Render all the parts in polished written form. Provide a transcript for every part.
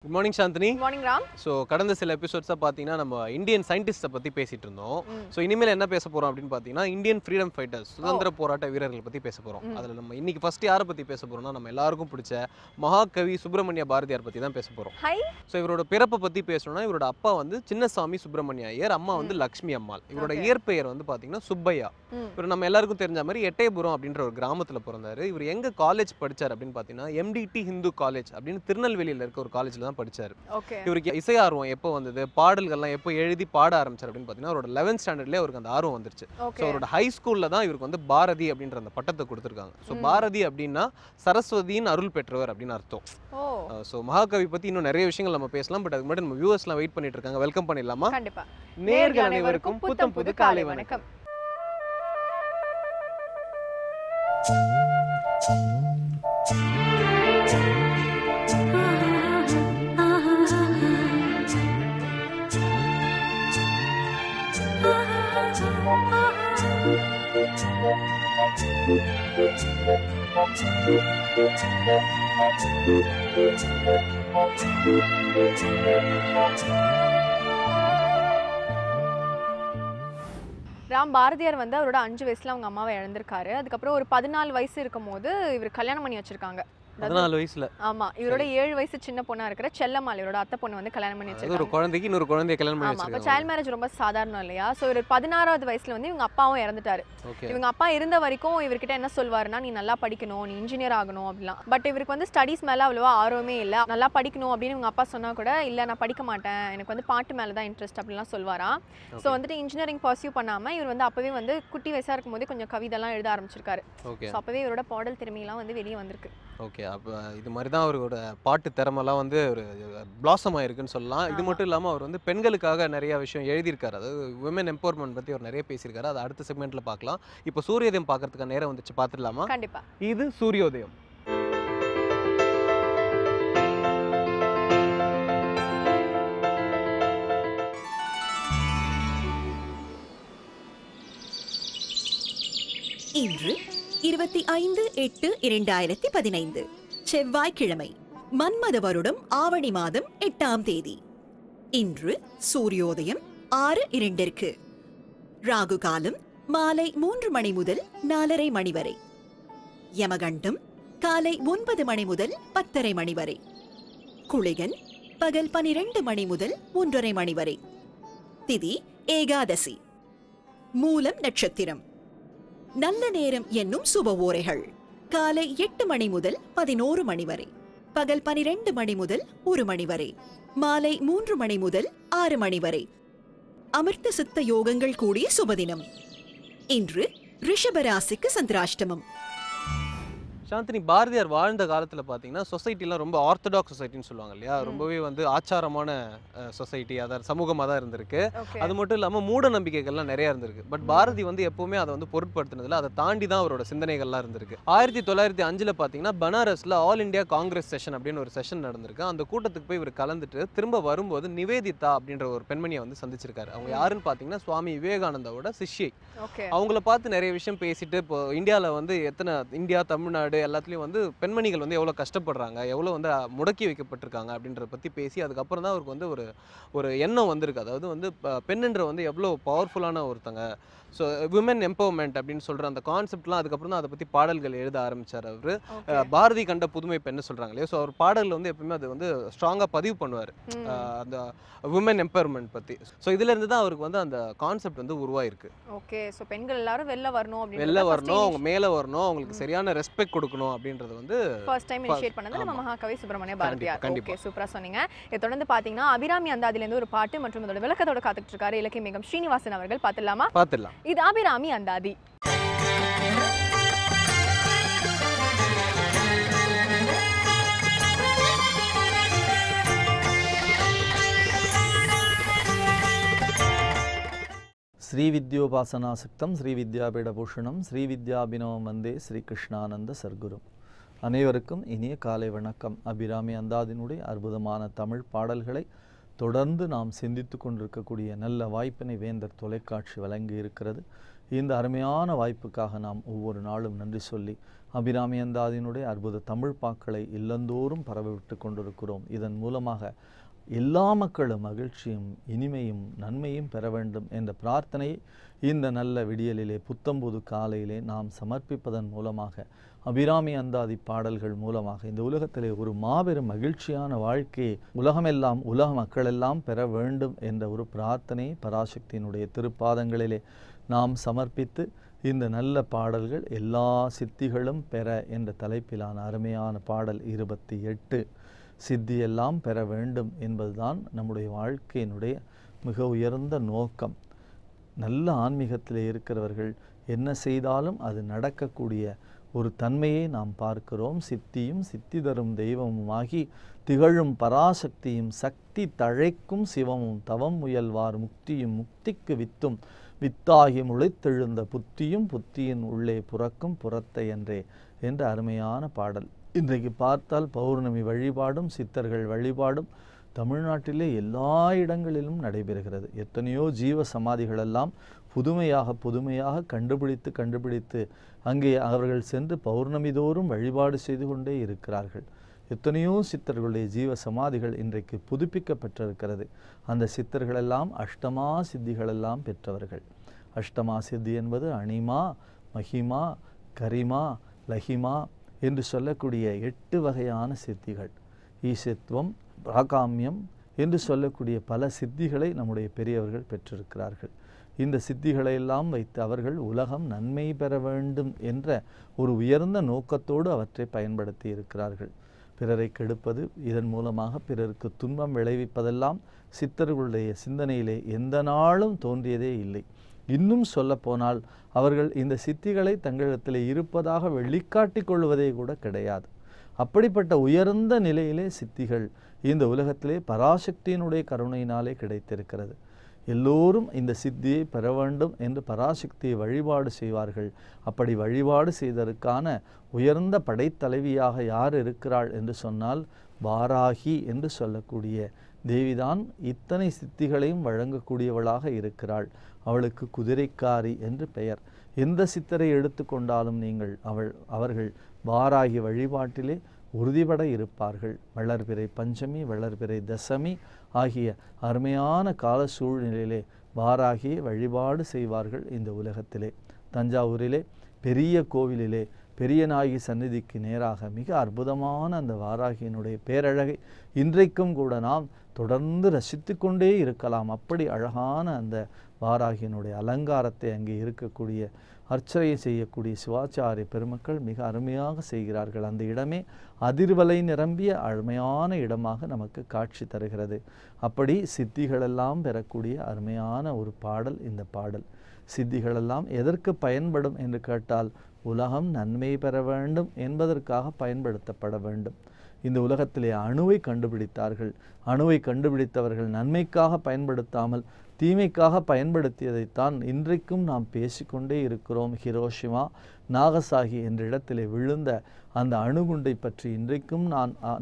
Good morning, Shantini. Good morning, Ram. So, கடந்த சில எபிசோட்ஸா பாத்தீங்கன்னா நம்ம இந்தியன் சயின்டிஸ்ட பத்தி பேசிட்டு இருந்தோம். சோ இனிமேல் என்ன பேச போறோம் அப்படினு பாத்தீங்கன்னா இந்தியன் ஃப்ரீடம் ஃபைட்டர்ஸ் சுதந்திர போராட்ட வீரர்கள் பத்தி பேச போறோம். அதுல நம்ம இன்னைக்கு ஃபர்ஸ்ட் யாரை பத்தி பேச போறோம்னா நம்ம எல்லாருக்கும் பிடிச்ச மகாகவி சுப்பிரமணிய பாரதியார் பத்தி தான் பேச போறோம். சோ இவரோட பிறப்பை பத்தி பேசணும்னா இவரோட அப்பா வந்து சின்னசாமி சுப்பிரமணிய ஐயர், அம்மா வந்து லட்சுமி அம்மாள். இவரோட இயற்பெயர் வந்து பாத்தீங்கன்னா சுப்பையா. இவர் நம்ம எல்லாருக்கும் தெரிஞ்ச மாதிரி எட்டயபுரம் அப்படின்ற ஒரு கிராமத்துல பிறந்தாரு. இவர் எங்க காலேஜ் படிச்சார் அப்படின்னு பாத்தீங்கன்னா எம்டிடி ஹிந்து காலேஜ் அப்படின்னு திருநெல்வேலியில இருக்க ஒரு காலேஜ்ல தான் படிச்சாரு. இவருக்கு இசை ஆர்வம் எப்போ வந்தது, பாடல்கள்லாம் எப்போ எழுதி பாட ஆரம்பிச்சார் அப்படின்னு பார்த்தீங்கன்னா அவரோட 11th ஸ்டாண்டர்ட்லேயே அவருக்கு அந்த ஆர்வம் வந்துருச்சு. ஸோ அவரோட ஹை ஸ்கூலில் தான் இவருக்கு வந்து பாரதி அப்படின்ற அந்த பட்டத்தை கொடுத்துருக்காங்க. ஸோ பாரதி அப்படின்னா சரஸ்வதியின் அருள் பெற்றவர் அப்படின்னு அர்த்தம். ஸோ மகாகவி பற்றி இன்னும் நிறைய விஷயங்கள் நம்ம பேசலாம். பட் அதுக்கு முன்னாடி நம்ம வியூவர்ஸ்லாம் வெயிட் பண்ணிட்டு இருக்காங்க. வெல்கம் பண்ணிடலாமா? கண்டிப்பா. நேயர்கள் அனைவருக்கும் புத்தம் புது காலை வணக்கம். ராம் பாரதியார் வந்து அவரோட 5 வயசுல அவங்க அம்மாவை இழந்திருக்காரு. அதுக்கப்புறம் ஒரு 14 வயசு இருக்கும்போது இவர் கல்யாணம் பண்ணி வச்சிருக்காங்க. 14 வயசுல. ஆமா, இவரோட 7 வயசு சின்ன பொண்ணா இருக்கிற செல்லம்மாள் இவரோட அத்தை பொண்ணு வந்து கல்யாணம் பண்ணி வச்சிருக்காங்க. ஒரு குழந்தைக்கு இன்னொரு குழந்தையை கல்யாணம் பண்ணி வச்சிருக்காங்க. அப்ப சைல்ட் மேரேஜ் ரொம்ப சாதாரணம் இல்லையா? சோ இவர் 16வது வயசுல வந்து இவங்க அப்பாவும் இறந்துட்டாரு. இவங்க அப்பா இருந்த வரைக்கும் இவர்கிட்ட என்ன சொல்வாருன்னா, நீ நல்லா படிக்கணும், நீ இன்ஜினியர் ஆகணும் அப்படிலாம். பட் இவருக்கு வந்து ஸ்டடீஸ் மேல அவ்வளவா ஆர்வமே இல்ல. நல்லா படிக்கணும் அப்படின்னு இவங்க அப்பா சொன்னா கூட இல்ல நான் படிக்க மாட்டேன், எனக்கு வந்து பாட்டு மேல தான் இன்ட்ரெஸ்ட் அப்படிலாம் சொல்வாராம். சோ வந்துட்டு இன்ஜினியரிங் பர்சியூ பண்ணாம இவர் வந்து அப்பவே வந்து குட்டி வயசா இருக்கும்போது கொஞ்சம் கவிதைலாம் எழுத ஆரம்பிச்சிருக்காரு. சோ அப்பவே இவரோட பாடல் திறமையெல்லாம் வந்து வெளியே வந்திருக்கு. ஓகே, அப்போ இது மாதிரி தான் அவரோட பாட்டு திறமெல்லாம் வந்து ஒரு பிளாசம் ஆயிருக்குன்னு சொல்லலாம். இது மட்டும் இல்லாமல் அவர் வந்து பெண்களுக்காக நிறைய விஷயம் எழுதியிருக்காரு. அதாவது விமன் எம்பவர்மெண்ட் பற்றி அவர் நிறைய பேசியிருக்காரு. அதை அடுத்த செக்மெண்ட்டில் பார்க்கலாம். இப்போ சூரியோதயம் பார்க்கறதுக்கு நேரம் வந்துச்சு, பார்த்துடலாமா? கண்டிப்பா. இது சூரியோதயம். இன்று 25/8/2015 செவ்வாய்க்கிழமை, மன்மத வருடம் ஆவணி மாதம் 8ஆம் தேதி. இன்று சூரியோதயம் 6:02. ராகு காலம் மாலை 3 மணி முதல் 4:30 மணி வரை. யமகண்டம் காலை 9 மணி முதல் 10:30 மணி வரை. குளிகன் பகல் 12 மணி முதல் 1:30 மணி வரை. திதி ஏகாதசி. மூலம் நட்சத்திரம். நல்ல நேரம் என்னும் சுப ஓரைகள் காலை 8 மணி முதல் 11 மணி வரை, பகல் 12 மணி முதல் 1 மணி வரை, மாலை 3 மணி முதல் 6 மணி வரை. அமிர்த சித்த யோகங்கள் கூடிய சுபதினம். இன்று ரிஷபராசிக்கு சந்திராஷ்டமம். சாந்தினி, பாரதியார் வாழ்ந்த காலத்தில் பார்த்தீங்கன்னா சொசைட்டிலாம் ரொம்ப ஆர்த்தடாக்ஸ் சொசைட்டின்னு சொல்லுவாங்க இல்லையா? ரொம்பவே வந்து ஆச்சாரமான சொசைட்டி, அதாவது சமூகமாக தான் இருந்திருக்கு. அது மட்டும் இல்லாமல் மூட நம்பிக்கைகள்லாம் நிறையா இருந்திருக்கு. பட் பாரதி வந்து எப்போவுமே அதை வந்து பொருட்படுத்தினதில்ல. அதை தாண்டி தான் அவரோட சிந்தனைகள்லாம் இருந்திருக்கு. 1905 பார்த்தீங்கன்னா பனாரஸில் ஆல் இண்டியா காங்கிரஸ் செஷன் அப்படின்னு ஒரு செஷன் நடந்திருக்கு. அந்த கூட்டத்துக்கு போய் இவர் கலந்துட்டு திரும்ப வரும்போது நிவேதிதா அப்படின்ற ஒரு பெண்மணியை வந்து சந்திச்சிருக்காரு. அவங்க யாருன்னு பார்த்தீங்கன்னா சுவாமி விவேகானந்தாவோட சிஷ்யை. அவங்கள பார்த்து நிறைய விஷயம் பேசிட்டு, இப்போ இந்தியாவில் வந்து இந்தியா, தமிழ்நாடு எல்லாத்துலேயும் வந்து பெண்மணிகள் வந்து எவ்வளோ கஷ்டப்படுறாங்க, எவ்வளோ வந்து முடக்கி வைக்கப்பட்டிருக்காங்க அப்படின்றத பற்றி பேசி அதுக்கப்புறம் தான் அவருக்கு வந்து ஒரு எண்ணம் வந்திருக்கு. அதாவது வந்து பெண்ணுன்ற வந்து எவ்வளோ பவர்ஃபுல்லான ஒருத்தங்க. ஸோ விமன் எம்பவர்மெண்ட் அப்படின்னு சொல்கிற அந்த கான்செப்ட்லாம் அதுக்கப்புறம் தான் அதை பற்றி பாடல்கள் எழுத ஆரம்பித்தார் அவர். பாரதி கண்ட புதுமை பெண்ணு சொல்கிறாங்க இல்லையா? ஸோ அவர் பாடலில் வந்து எப்பவுமே அது வந்து ஸ்ட்ராங்காக பதிவு பண்ணுவார் அந்த விமன் எம்பவர்மெண்ட் பற்றி. ஸோ இதுலேருந்து தான் அவருக்கு வந்து அந்த கான்செப்ட் வந்து உருவாயிருக்கு. ஓகே, ஸோ பெண்கள் எல்லாரும் வெளில வரணும், அவங்க மேலே வரணும், அவங்களுக்கு சரியான ரெஸ்பெக்ட் கொடுக்கணும் அப்படின்றது வந்து ஃபர்ஸ்ட் டைம் இனிஷியேட் பண்ணது நம்ம மகாகவி சுப்பிரமணிய பாரதியார். ஓகே, சூப்பரா சொன்னீங்க. இதை தொடர்ந்து பார்த்தீங்கன்னா அபிராமி அந்தாதிலேருந்து ஒரு பாட்டு மற்றும் அதோட விளக்கத்தோட காத்துட்டு இருக்காரு இலக்கிய மிகம் ஸ்ரீனிவாசன் அவர்கள். பார்த்துடலாம். இது அபிராமி அந்தாதி. ஸ்ரீவித்யோபாசனாசக்தம் ஸ்ரீவித்யாபீடபூஷணம் ஸ்ரீவித்யாபினவம் வந்தே ஸ்ரீகிருஷ்ணானந்த சர்க்குரும். அனைவருக்கும் இனிய காலை வணக்கம். அபிராமி அந்தாதினுடைய அற்புதமான தமிழ் பாடல்களை தொடர்ந்து நாம் சிந்தித்து கொண்டிருக்கக்கூடிய நல்ல வாய்ப்பினை வேந்தர் தொலைக்காட்சி வழங்கி இருக்கிறது. இந்த அருமையான வாய்ப்புக்காக நாம் ஒவ்வொரு நாளும் நன்றி சொல்லி அபிராமி அந்தாதியினுடைய அற்புத தமிழ் பாக்களை இல்லந்தோறும் பரவவிட்டு கொண்டிருக்கிறோம். இதன் மூலமாக எல்லா மக்களும் மகிழ்ச்சியும் இனிமையும் நன்மையும் பெற வேண்டும் என்ற பிரார்த்தனை இந்த நல்ல விடியலிலே புத்தம்புது காலையிலே நாம் சமர்ப்பிப்பதன் மூலமாக அபிராமி அந்தாதி பாடல்கள் மூலமாக இந்த உலகத்திலே ஒரு மாபெரும் மகிழ்ச்சியான வாழ்க்கையை உலகமெல்லாம் உலக மக்களெல்லாம் பெற வேண்டும் என்ற ஒரு பிரார்த்தனை பராசக்தியினுடைய திருப்பாதங்களிலே நாம் சமர்ப்பித்து இந்த நல்ல பாடல்கள் எல்லா சித்திகளும் பெற என்ற தலைப்பிலான அருமையான பாடல் 28 சித்தியெல்லாம் பெற வேண்டும் என்பதுதான் நம்முடைய வாழ்க்கையினுடைய மிக உயர்ந்த நோக்கம். நல்ல ஆன்மீகத்தில் இருக்கிறவர்கள் என்ன செய்தாலும் அது நடக்கக்கூடிய ஒரு தன்மையை நாம் பார்க்கிறோம். சித்தியும் சித்தி தரும் தெய்வமுமாகி திகழும் பராசக்தியும் சக்தி தழைக்கும் சிவமும் தவம் முயல்வார் முக்தியும் முக்திக்கு வித்தும் வித்தாகி முளைத்தெழுந்த புத்தியும் புத்தியின் உள்ளே புறக்கும் புறத்தை என்றே என்ற அருமையான பாடல். இன்றைக்கு பார்த்தால் பௌர்ணமி வழிபாடும் சித்தர்கள் வழிபாடும் தமிழ்நாட்டிலே எல்லா இடங்களிலும் நடைபெறுகிறது. எத்தனையோ ஜீவ சமாதிகளெல்லாம் புதுமையாக கண்டுபிடித்து அங்கே அவர்கள் சென்று பௌர்ணமி தோறும் வழிபாடு செய்து கொண்டே இருக்கிறார்கள். எத்தனையோ சித்தர்களுடைய ஜீவ சமாதிகள் இன்றைக்கு புதுப்பிக்கப்பட்டிருக்கிறது. அந்த சித்தர்களெல்லாம் அஷ்டமா சித்திகளெல்லாம் பெற்றவர்கள். அஷ்டமா சித்தி என்பது அணிமா, மகிமா, கரிமா, லஹிமா என்று சொல்லக்கூடிய 8 வகையான சித்திகள். ஈசத்துவம், பிராகாமியம் என்று சொல்லக்கூடிய பல சித்திகளை நம்முடைய பெரியவர்கள் பெற்றிருக்கிறார்கள். இந்த சித்திகளை எல்லாம் வைத்து அவர்கள் உலகம் நன்மை பெற வேண்டும் என்ற ஒரு உயர்ந்த நோக்கத்தோடு அவற்றை பயன்படுத்தி இருக்கிறார்கள். பிறரை கெடுப்பது, இதன் மூலமாக பிறருக்கு துன்பம் விளைவிப்பதெல்லாம் சித்தர்களுடைய சிந்தனையிலே எந்த நாளும் தோன்றியதே இல்லை. இன்னும் சொல்லப்போனால் அவர்கள் இந்த சித்திகளை தங்களிடத்தில் இருப்பதாக வெளிக்காட்டி கொள்வதே கூட கிடையாது. அப்படிப்பட்ட உயர்ந்த நிலையிலே சித்திகள் இந்த உலகத்திலே பராசக்தியினுடைய கருணையினாலே கிடைத்திருக்கிறது. எல்லோரும் இந்த சித்தியை பெற வேண்டும் என்று பராசக்தியை வழிபாடு செய்வார்கள். அப்படி வழிபாடு செய்ததற்கான உயர்ந்த படைத்தலைவியாக யார் இருக்கிறாள் என்று சொன்னால் வாராகி என்று சொல்லக்கூடிய தேவிதான் இத்தனை சித்திகளையும் வழங்கக்கூடியவளாக இருக்கிறாள். அவளுக்கு குதிரைக்காரி என்று பெயர். எந்த சித்தரை எடுத்துக்கொண்டாலும் நீங்கள் அவர்கள் வாராகி வழிபாட்டிலே உறுதிபட இருப்பார்கள். வளர்பிறை பஞ்சமி, வளர்பிறை தசமி ஆகிய அருமையான கால சூழ்நிலையிலே வாராகியை வழிபாடு செய்வார்கள் இந்த உலகத்திலே. தஞ்சாவூரிலே பெரிய கோவிலிலே பெரியநாயகி சந்நிதிக்கு நேராக மிக அற்புதமான அந்த வாராகியினுடைய பேரழகை இன்றைக்கும் கூட நாம் தொடர்ந்து ரசித்து கொண்டே இருக்கலாம். அப்படி அழகான அந்த வாராகியினுடைய அலங்காரத்தை அங்கே இருக்கக்கூடிய அர்ச்சனை செய்யக்கூடிய சிவாச்சாரிய பெருமக்கள் மிக அருமையாக செய்கிறார்கள். அந்த இடமே அதிர்வலை நிரம்பிய அருமையான இடமாக நமக்கு காட்சி தருகிறது. அப்படி சித்திகளெல்லாம் பெறக்கூடிய அருமையான ஒரு பாடல் இந்த பாடல். சித்திகளெல்லாம் எதற்கு பயன்படும் என்று கேட்டால் உலகம் நன்மை பெற வேண்டும் என்பதற்காக பயன்படுத்தப்பட வேண்டும். இந்த உலகத்திலே அணுவை கண்டுபிடித்தார்கள். அணுவை கண்டுபிடித்தவர்கள் நன்மைக்காக பயன்படுத்தாமல் தீமைக்காக பயன்படுத்தியதைத்தான் இன்றைக்கும் நாம் பேசிக்கொண்டே இருக்கிறோம். ஹிரோஷிமா, நாகசாகி என்ற இடத்திலே விழுந்த அந்த அணுகுண்டை பற்றி இன்றைக்கும்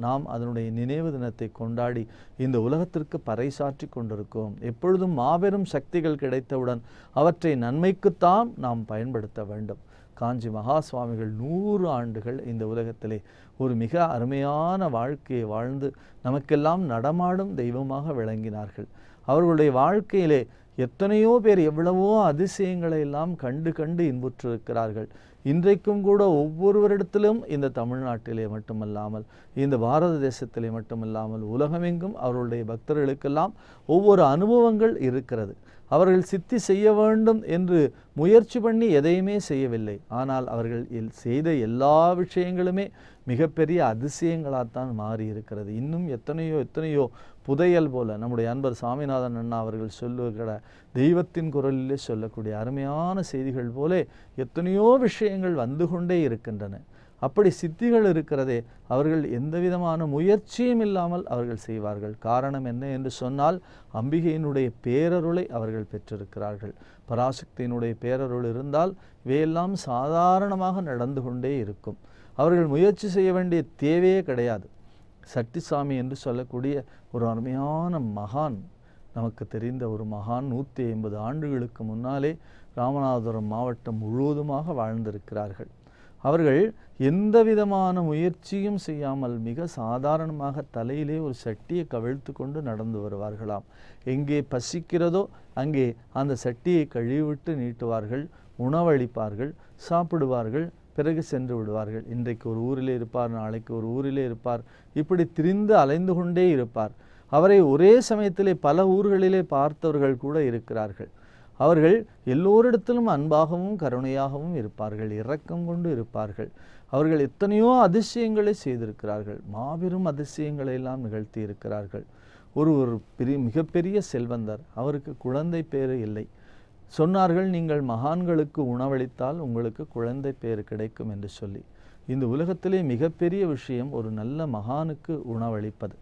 நாம் அதனுடைய நினைவு தினத்தை கொண்டாடி இந்த உலகத்திற்கு பறைசாற்றி கொண்டிருக்கிறோம். எப்பொழுதும் மாபெரும் சக்திகள் கிடைத்தவுடன் அவற்றை நன்மைக்குத்தான் நாம் பயன்படுத்த வேண்டும். காஞ்சி மகா சுவாமிகள் 100 ஆண்டுகள் இந்த உலகத்திலே ஒரு மிக அருமையான வாழ்க்கையை வாழ்ந்து நமக்கெல்லாம் நடமாடும் தெய்வமாக விளங்கினார்கள். அவர்களுடைய வாழ்க்கையிலே எத்தனையோ பேர் எவ்வளவோ அதிசயங்களை எல்லாம் கண்டு இன்புற்றிருக்கிறார்கள். இன்றைக்கும் கூட ஒவ்வொருவரிடத்திலும் இந்த தமிழ்நாட்டிலே மட்டுமல்லாமல் இந்த பாரத தேசத்திலே மட்டுமல்லாமல் உலகமெங்கும் அவர்களுடைய பக்தர்களுக்கெல்லாம் ஒவ்வொரு அனுபவங்கள் இருக்கிறது. அவர்கள் சித்தி செய்ய வேண்டும் என்று முயற்சி பண்ணி எதையுமே செய்யவில்லை. ஆனால் அவர்கள் செய்த எல்லா விஷயங்களுமே மிகப்பெரிய அதிசயங்களாகத்தான் மாறி இருக்கிறது. இன்னும் எத்தனையோ புதையல் போல நம்முடைய அன்பர் சாமிநாதன் அண்ணா அவர்கள் சொல்லுகிற தெய்வத்தின் குரலிலே சொல்லக்கூடிய அருமையான செய்திகள் போல எத்தனையோ விஷயங்கள் வந்து கொண்டே இருக்கின்றன. அப்படி சித்திகள் இருக்கிறதே, அவர்கள் எந்த விதமான முயற்சியும் இல்லாமல் அவர்கள் செய்வார்கள். காரணம் என்ன என்று சொன்னால் அம்பிகையினுடைய பேரருளை அவர்கள் பெற்றிருக்கிறார்கள். பராசக்தியினுடைய பேரருள் இருந்தால் இவையெல்லாம் சாதாரணமாக நடந்து கொண்டே இருக்கும். அவர்கள் முயற்சி செய்ய வேண்டிய தேவையே கிடையாது. சட்டிசாமி என்று சொல்லக்கூடிய ஒரு அருமையான மகான், நமக்கு தெரிந்த ஒரு மகான் 150 ஆண்டுகளுக்கு முன்னாலே ராமநாதபுரம் மாவட்டம் முழுவதுமாக வாழ்ந்திருக்கிறார்கள். அவர்கள் எந்த விதமான முயற்சியும் செய்யாமல் மிக சாதாரணமாக தலையிலே ஒரு சட்டியை கவிழ்த்து கொண்டு நடந்து வருவார்களாம். எங்கே பசிக்கிறதோ அங்கே அந்த சட்டியை கழுவிவிட்டு நீட்டுவார்கள், உணவளிப்பார்கள், சாப்பிடுவார்கள், பிறகு சென்று விடுவார்கள். இன்றைக்கு ஒரு ஊரிலே இருப்பார், நாளைக்கு ஒரு ஊரிலே இருப்பார், இப்படி திரிந்து அலைந்து கொண்டே இருப்பார். அவரை ஒரே சமயத்திலே பல ஊர்களிலே பார்த்தவர்கள் கூட இருக்கிறார்கள். அவர்கள் எல்லோரிடத்திலும் அன்பாகவும் கருணையாகவும் இருப்பார்கள், இரக்கம் கொண்டு இருப்பார்கள். அவர்கள் எத்தனையோ அதிசயங்களை செய்திருக்கிறார்கள், மாபெரும் அதிசயங்களை எல்லாம் நிகழ்த்தி இருக்கிறார்கள். ஒரு மிகப்பெரிய செல்வந்தர், அவருக்கு குழந்தை பேறு இல்லை. சொன்னார்கள், நீங்கள் மகான்களுக்கு உணவளித்தால் உங்களுக்கு குழந்தை பேறு கிடைக்கும் என்று சொல்லி. இந்த உலகத்திலே மிகப்பெரிய விஷயம் ஒரு நல்ல மகானுக்கு உணவளிப்பது.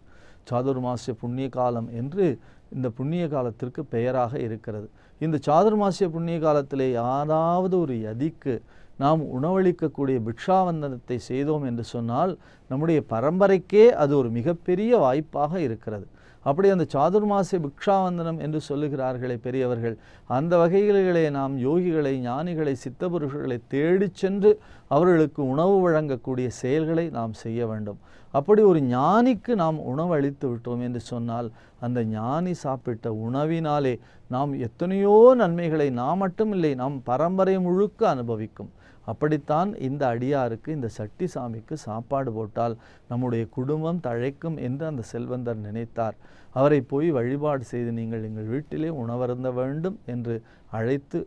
சாதுர்மாசிய புண்ணிய காலம் என்று இந்த புண்ணிய காலத்திற்கு பெயராக இருக்கிறது. இந்த சாதுர்மாசிய புண்ணிய காலத்திலே யாராவது ஒரு யதிக்கு நாம் உணவளிக்கக்கூடிய பிக்ஷாவந்தனத்தை செய்தோம் என்று சொன்னால் நம்முடைய பரம்பரைக்கே அது ஒரு மிகப்பெரிய வாய்ப்பாக இருக்கிறது. அப்படி அந்த சாதுர்மாசிய பிக்ஷாவந்தனம் என்று சொல்லுகிறார்களே பெரியவர்கள், அந்த வகைகளிலே நாம் யோகிகளை, ஞானிகளை, சித்தபுருஷர்களை தேடி சென்று அவர்களுக்கு உணவு வழங்கக்கூடிய செயல்களை நாம் செய்ய வேண்டும். அப்படி ஒரு ஞானிக்கு நாம் உணவு அளித்து விட்டோம் என்று சொன்னால் அந்த ஞானி சாப்பிட்ட உணவினாலே நாம் எத்தனையோ நன்மைகளை நாம் மட்டுமில்லை, நம் பரம்பரை முழுக்க அனுபவிக்கும். அப்படித்தான் இந்த அடியாருக்கு, இந்த சட்டி சாமிக்கு சாப்பாடு போட்டால் நம்முடைய குடும்பம் தழைக்கும் என்று அந்த செல்வந்தர் நினைத்தார். அவரை போய் வழிபாடு செய்து நீங்கள் எங்கள் வீட்டிலே உணவருந்த வேண்டும் என்று அழைத்து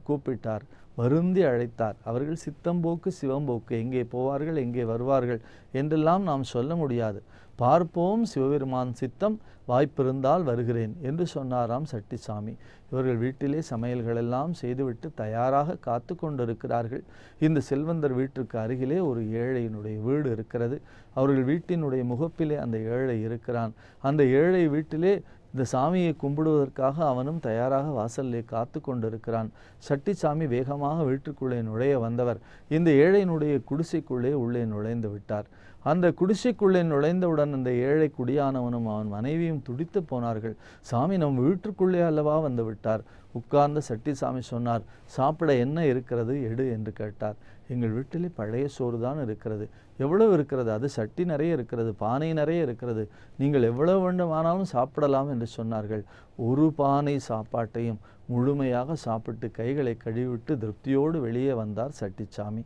கூப்பிட்டார், வருந்தி அழைத்தார். அவர்கள் சித்தம்போக்கு சிவம்போக்கு, எங்கே போவார்கள் எங்கே வருவார்கள் என்றெல்லாம் நாம் சொல்ல முடியாது. பார்ப்போம் சிவபெருமான் சித்தம், வாய்ப்பிருந்தால் வருகிறேன் என்று சொன்னாராம் சட்டிசாமி. இவர்கள் வீட்டிலே சமையல்களெல்லாம் செய்துவிட்டு தயாராக காத்து கொண்டிருக்கிறார்கள். இந்த செல்வந்தர் வீட்டிற்கு அருகிலே ஒரு ஏழையினுடைய வீடு இருக்கிறது. அவர்கள் வீட்டினுடைய முகப்பிலே அந்த ஏழை இருக்கிறான். அந்த ஏழை வீட்டிலே இந்த சாமியை கும்பிடுவதற்காக அவனும் தயாராக வாசலிலே காத்து கொண்டிருக்கிறான். சட்டிசாமி வேகமாக வீட்டுக்குள்ளே நுழைய வந்தவர் இந்த ஏழையினுடைய குடிசைக்குள்ளே உள்ளே நுழைந்து விட்டார். அந்த குடிசைக்குள்ளே நுழைந்தவுடன் அந்த ஏழை குடியானவனும் அவன் மனைவியும் துடித்து போனார்கள். சாமி நம் வீட்டுக்குள்ளே அல்லவா வந்து விட்டார். உட்கார்ந்த சட்டிசாமி சொன்னார், சாப்பிட என்ன இருக்கிறது எடு என்று கேட்டார். எங்கள் வீட்டிலே பழைய சோறு தான் இருக்கிறது. எவ்வளவு இருக்கிறது? அது சட்டி நிறைய இருக்கிறது, பானை நிறைய இருக்கிறது, நீங்கள் எவ்வளவு வேண்டுமானாலும் சாப்பிடலாம் என்று சொன்னார்கள். ஒரு பானை சாப்பாட்டையும் முழுமையாக சாப்பிட்டு கைகளை கழுவிட்டு திருப்தியோடு வெளியே வந்தார் சட்டிசாமி.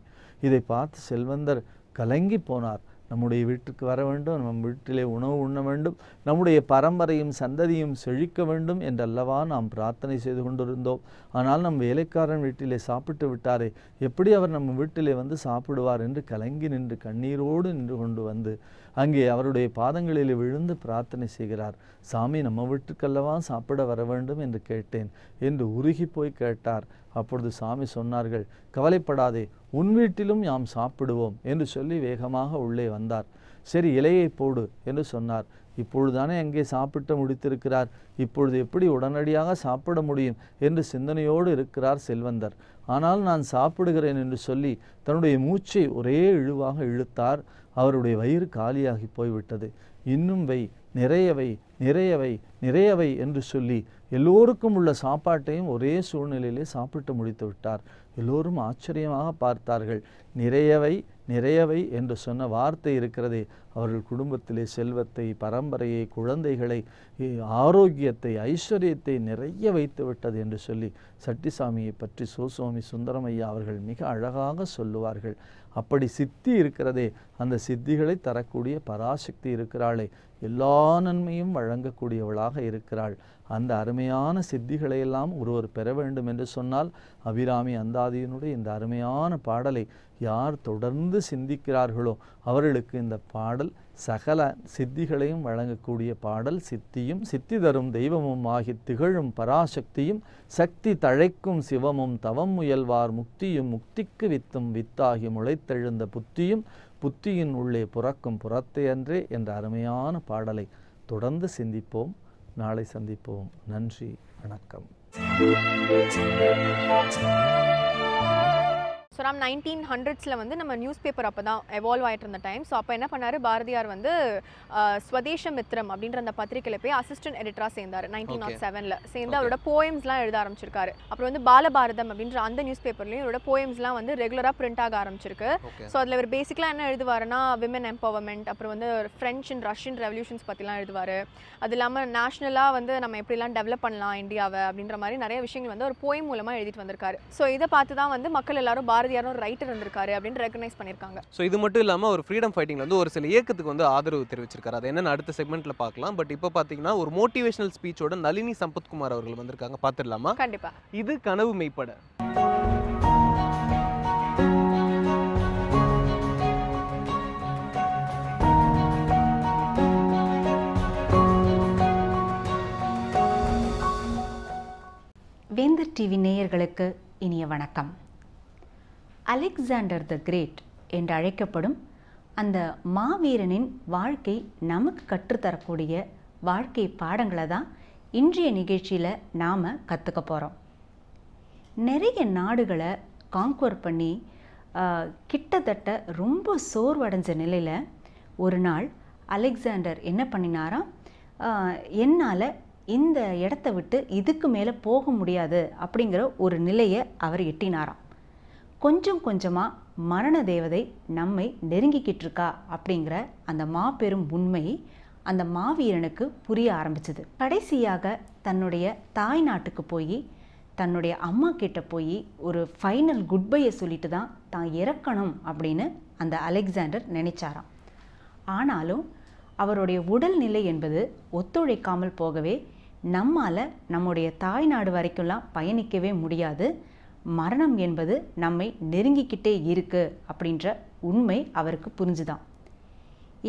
இதை பார்த்து செல்வந்தர் கலங்கி போனார். நம்முடைய வீட்டுக்கு வர வேண்டும், நம் வீட்டிலே உணவு உண்ண வேண்டும், நம்முடைய பரம்பரையும் சந்ததியும் செழிக்க வேண்டும் என்றல்லவா நாம் பிரார்த்தனை செய்து கொண்டிருந்தோம். ஆனால் நம் வேலைக்காரன் வீட்டிலே சாப்பிட்டு விட்டாரே, எப்படி அவர் நம்ம வீட்டிலே வந்து சாப்பிடுவார் என்று கலங்கி நின்று கண்ணீரோடு நின்று கொண்டு வந்து அங்கே அவருடைய பாதங்களில் விழுந்து பிரார்த்தனை செய்கிறார். சாமி நம்ம வீட்டுக்கல்லவா சாப்பிட வர வேண்டும் என்று கேட்டேன் என்று உருகி போய் கேட்டார். அப்பொழுது சாமி சொன்னார்கள், கவலைப்படாதே, உன் வீட்டிலும் யாம் சாப்பிடுவோம் என்று சொல்லி வேகமாக உள்ளே வந்தார். சரி இலையை போடு என்று சொன்னார். இப்பொழுதுதானே அங்கே சாப்பிட்டு முடித்திருக்கிறார், இப்பொழுது எப்படி உடனடியாக சாப்பிட முடியும் என்று சிந்தனையோடு இருக்கிறார் செல்வந்தர். ஆனால் நான் சாப்பிடுகிறேன் என்று சொல்லி தன்னுடைய மூச்சை ஒரே இழுவாக இழுத்தார். அவருடைய வயிறு காலியாகி போய்விட்டது. இன்னும் வை, நிறையவை, நிறையவை, நிறையவை என்று சொல்லி எல்லோருக்கும் உள்ள சாப்பாட்டையும் ஒரே சூழ்நிலையிலே சாப்பிட்டு முடித்து விட்டார். எல்லோரும் ஆச்சரியமாக பார்த்தார்கள். நிறையவை, நிறையவை என்று சொன்ன வார்த்தை இருக்கிறதே, அவர்கள் குடும்பத்திலே செல்வத்தை, பரம்பரையை, குழந்தைகளை, ஆரோக்கியத்தை, ஐஸ்வர்யத்தை நிறைய வைத்து விட்டது என்று சொல்லி சட்டிசாமியை பற்றி சோசுவாமி சுந்தரமையா அவர்கள் மிக அழகாக சொல்லுவார்கள். அப்படி சித்தி இருக்கிறதே, அந்த சித்திகளை தரக்கூடிய பராசக்தி இருக்கிறாளே, எல்லா நன்மையும் வழங்கக்கூடியவளாக இருக்கிறாள். அந்த அருமையான சித்திகளையெல்லாம் ஒருவர் பெற வேண்டும் என்று சொன்னால் அபிராமி அந்தாதியினுடைய இந்த அருமையான பாடலை யார் தொடர்ந்து சிந்திக்கிறார்களோ அவர்களுக்கு இந்த பாடல் சகல சித்திகளையும் வழங்கக்கூடிய பாடல். சித்தியும் சித்தி தரும் தெய்வமும் ஆகி திகழும் பராசக்தியும் சக்தி தழைக்கும் சிவமும் தவம் முயல்வார் முக்தியும் முக்திக்கு வித்தும் வித்தாகி முளைத்தெழுந்த புத்தியும் புத்தியின் உள்ளே புறக்கும் புறத்தை அன்றே என்ற அருமையான பாடலை தொடர்ந்து சிந்திப்போம். நாளை சந்திப்போம். நன்றி, வணக்கம். ஸோ நம்ம 1900s வந்து நம்ம நியூஸ் பேப்பர் அப்போ தான் எவால்வ் ஆகிட்டு இருந்த டைம். ஸோ அப்போ என்ன பண்ணார் பாரதியார் வந்து ஸ்வதேசமித்ரம் அப்படின்ற அந்த பத்திரிகையில் போய் அசிஸ்டன்ட் எடிட்டராக சேர்ந்தார் 1907 சேர்ந்து அவரோட போயம்ஸ்லாம் எழுத ஆரம்பிச்சிருக்காரு. அப்புறம் வந்து பாலபாரதம் அப்படின்ற அந்த நியூஸ் பேப்பர்லேயும் இவரோட போயம்ஸ்லாம் வந்து ரெகுலராக பிரிண்ட் ஆக ஆரம்பிச்சிருக்கு. ஸோ அதில் இவர் பேசிக்கலாக என்ன எழுதுவாருன்னா விமன் எம்பவர்மெண்ட், அப்புறம் வந்து ஃப்ரெஞ்ச் அண்ட் ரஷ்யன் ரெவல்யூஷன்ஸ் பற்றிலாம் எழுதுவார். அது இல்லாமல் நேஷ்னலாக வந்து நம்ம எப்படிலாம் டெவலப் பண்ணலாம் இந்தியாவை அப்படின்ற மாதிரி நிறைய விஷயங்கள் வந்து ஒரு போயம் மூலமாக எழுதிட்டு வந்திருக்காரு. ஸோ இதை பார்த்து தான் வந்து மக்கள் எல்லாரும் பாரதியாரும் ஒரு ரைட்டர் இருந்திருக்காரு அப்படின்னு ரெகனைஸ் பண்ணியிருக்காங்க. ஸோ இது மட்டும் இல்லாமல் ஒரு ஃப்ரீடம் ஃபைட்டிங்ல வந்து ஒரு சில இயக்கத்துக்கு வந்து ஆதரவு தெரிவிச்சிருக்காரு. அது என்னன்னு அடுத்த செக்மெண்ட்ல பார்க்கலாம். பட் இப்போ பார்த்தீங்கன்னா ஒரு மோட்டிவேஷனல் ஸ்பீச்சோட நளினி சம்பத்குமார் அவர்கள் வந்திருக்காங்க, பார்த்துடலாமா? கண்டிப்பா. இது கனவு மெய்ப்பட. வேந்தர் டிவி நேயர்களுக்கு இனிய வணக்கம். அலெக்சாண்டர் த கிரேட் என்று அழைக்கப்படும் அந்த மாவீரனின் வாழ்க்கை நமக்கு கற்றுத்தரக்கூடிய வாழ்க்கை பாடங்களை தான் இன்றைய நிகழ்ச்சியில் நாம் கற்றுக்க போகிறோம். நிறைய நாடுகளை கான்குவர் பண்ணி கிட்டத்தட்ட ரொம்ப சோர்வடைஞ்ச நிலையில் ஒரு நாள் அலெக்சாண்டர் என்ன பண்ணினாராம், என்னால் இந்த இடத்த விட்டு இதுக்கு மேலே போக முடியாது அப்படிங்கிற ஒரு நிலையை அவர் எட்டினாராம். கொஞ்சம் கொஞ்சமாக மரண தேவதை நம்மை நெருங்கிக்கிட்டு இருக்கா அப்படிங்கிற அந்த மாபெரும் உண்மை அந்த மாவீரனுக்கு புரிய ஆரம்பிச்சது. கடைசியாக தன்னுடைய தாய் நாட்டுக்கு போய் தன்னுடைய அம்மா கிட்ட போய் ஒரு ஃபைனல் குட்பையை சொல்லிட்டு தான் இறக்கணும் அப்படின்னு அந்த அலெக்சாண்டர் நினைச்சாராம். ஆனாலும் அவருடைய உடல்நிலை என்பது ஒத்துழைக்காமல் போகவே நம்மால் நம்முடைய தாய்நாடு வரைக்கும்லாம் பயணிக்கவே முடியாது, மரணம் என்பது நம்மை நெருங்கிக்கிட்டே இருக்கு அப்படின்ற உண்மை அவருக்கு புரிஞ்சுதான்.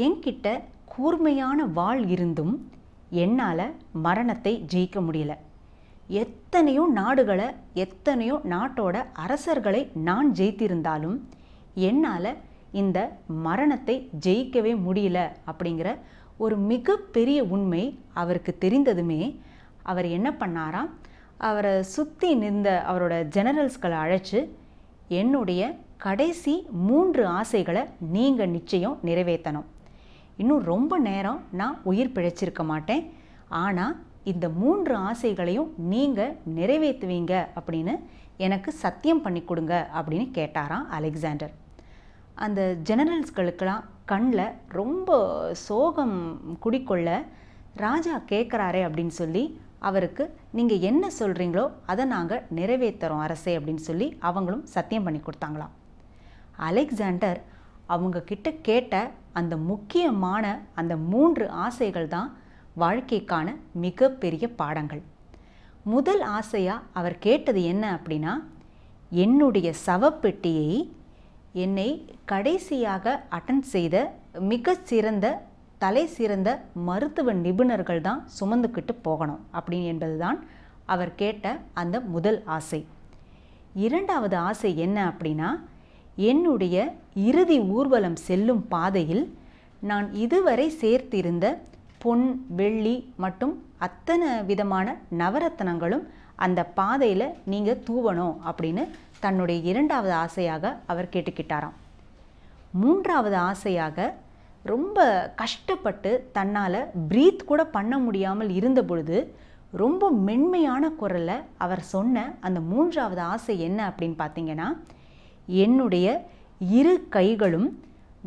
என்கிட்ட கூர்மையான வாள் இருந்தும் என்னால் மரணத்தை ஜெயிக்க முடியல. எத்தனையோ நாடுகளை எத்தனையோ நாட்டோட அரசர்களை நான் ஜெயித்திருந்தாலும் என்னால் இந்த மரணத்தை ஜெயிக்கவே முடியல அப்படிங்கிற ஒரு மிகப்பெரிய உண்மை அவருக்கு தெரிந்ததுமே அவர் என்ன பண்ணாராம், அவரை சுற்றி நின்ற அவரோட ஜெனரல்ஸ்களை அழைச்சி என்னுடைய கடைசி 3 ஆசைகளை நீங்கள் நிச்சயம் நிறைவேற்றணும். இன்னும் ரொம்ப நேரம் நான் உயிர் பிழைச்சிருக்க மாட்டேன், ஆனால் இந்த 3 ஆசைகளையும் நீங்கள் நிறைவேற்றுவீங்க அப்படின்னு எனக்கு சத்தியம் பண்ணி கொடுங்க அப்படின்னு கேட்டாராம் அலெக்சாண்டர். அந்த ஜெனரல்ஸ்களுக்கெல்லாம் கண்ணில் ரொம்ப சோகம் குடிக்கொள்ள ராஜா கேட்குறாரே அப்படின்னு சொல்லி அவருக்கு நீங்கள் என்ன சொல்கிறீங்களோ அதை நாங்கள் நிறைவேற்றுறோம் அரசே அப்படின்னு சொல்லி அவங்களும் சத்தியம் பண்ணி கொடுத்தாங்களாம். அலெக்சாண்டர் அவங்க கிட்ட கேட்ட அந்த முக்கியமான அந்த 3 ஆசைகள் தான் வாழ்க்கைக்கான மிகப்பெரிய பாடங்கள். முதல் ஆசையாக அவர் கேட்டது என்ன அப்படின்னா, என்னுடைய சவப்பெட்டியை என்னை கடைசியாக அட்டன் செய்த மிகச்சிறந்த தலை சிறந்த மருத்துவ நிபுணர்கள் தான் சுமந்துக்கிட்டு போகணும் அப்படின்னு என்பது தான் அவர் கேட்ட அந்த முதல் ஆசை. இரண்டாவது ஆசை என்ன அப்படின்னா, என்னுடைய இறுதி ஊர்வலம் செல்லும் பாதையில் நான் இதுவரை சேர்த்திருந்த பொன் வெள்ளி மற்றும் அத்தனை விதமான நவரத்னங்களும் அந்த பாதையில் நீங்கள் தூவணும் அப்படின்னு தன்னுடைய இரண்டாவது ஆசையாக அவர் கேட்டுக்கிட்டாராம். மூன்றாவது ஆசையாக ரொம்ப கஷ்டப்பட்டு தன்னால் ப்ரீத் கூட பண்ண முடியாமல் இருந்த பொழுது ரொம்ப மென்மையான குரலில் அவர் சொன்ன அந்த மூன்றாவது ஆசை என்ன அப்படின்னு பார்த்தீங்கன்னா, என்னுடைய இரு கைகளும்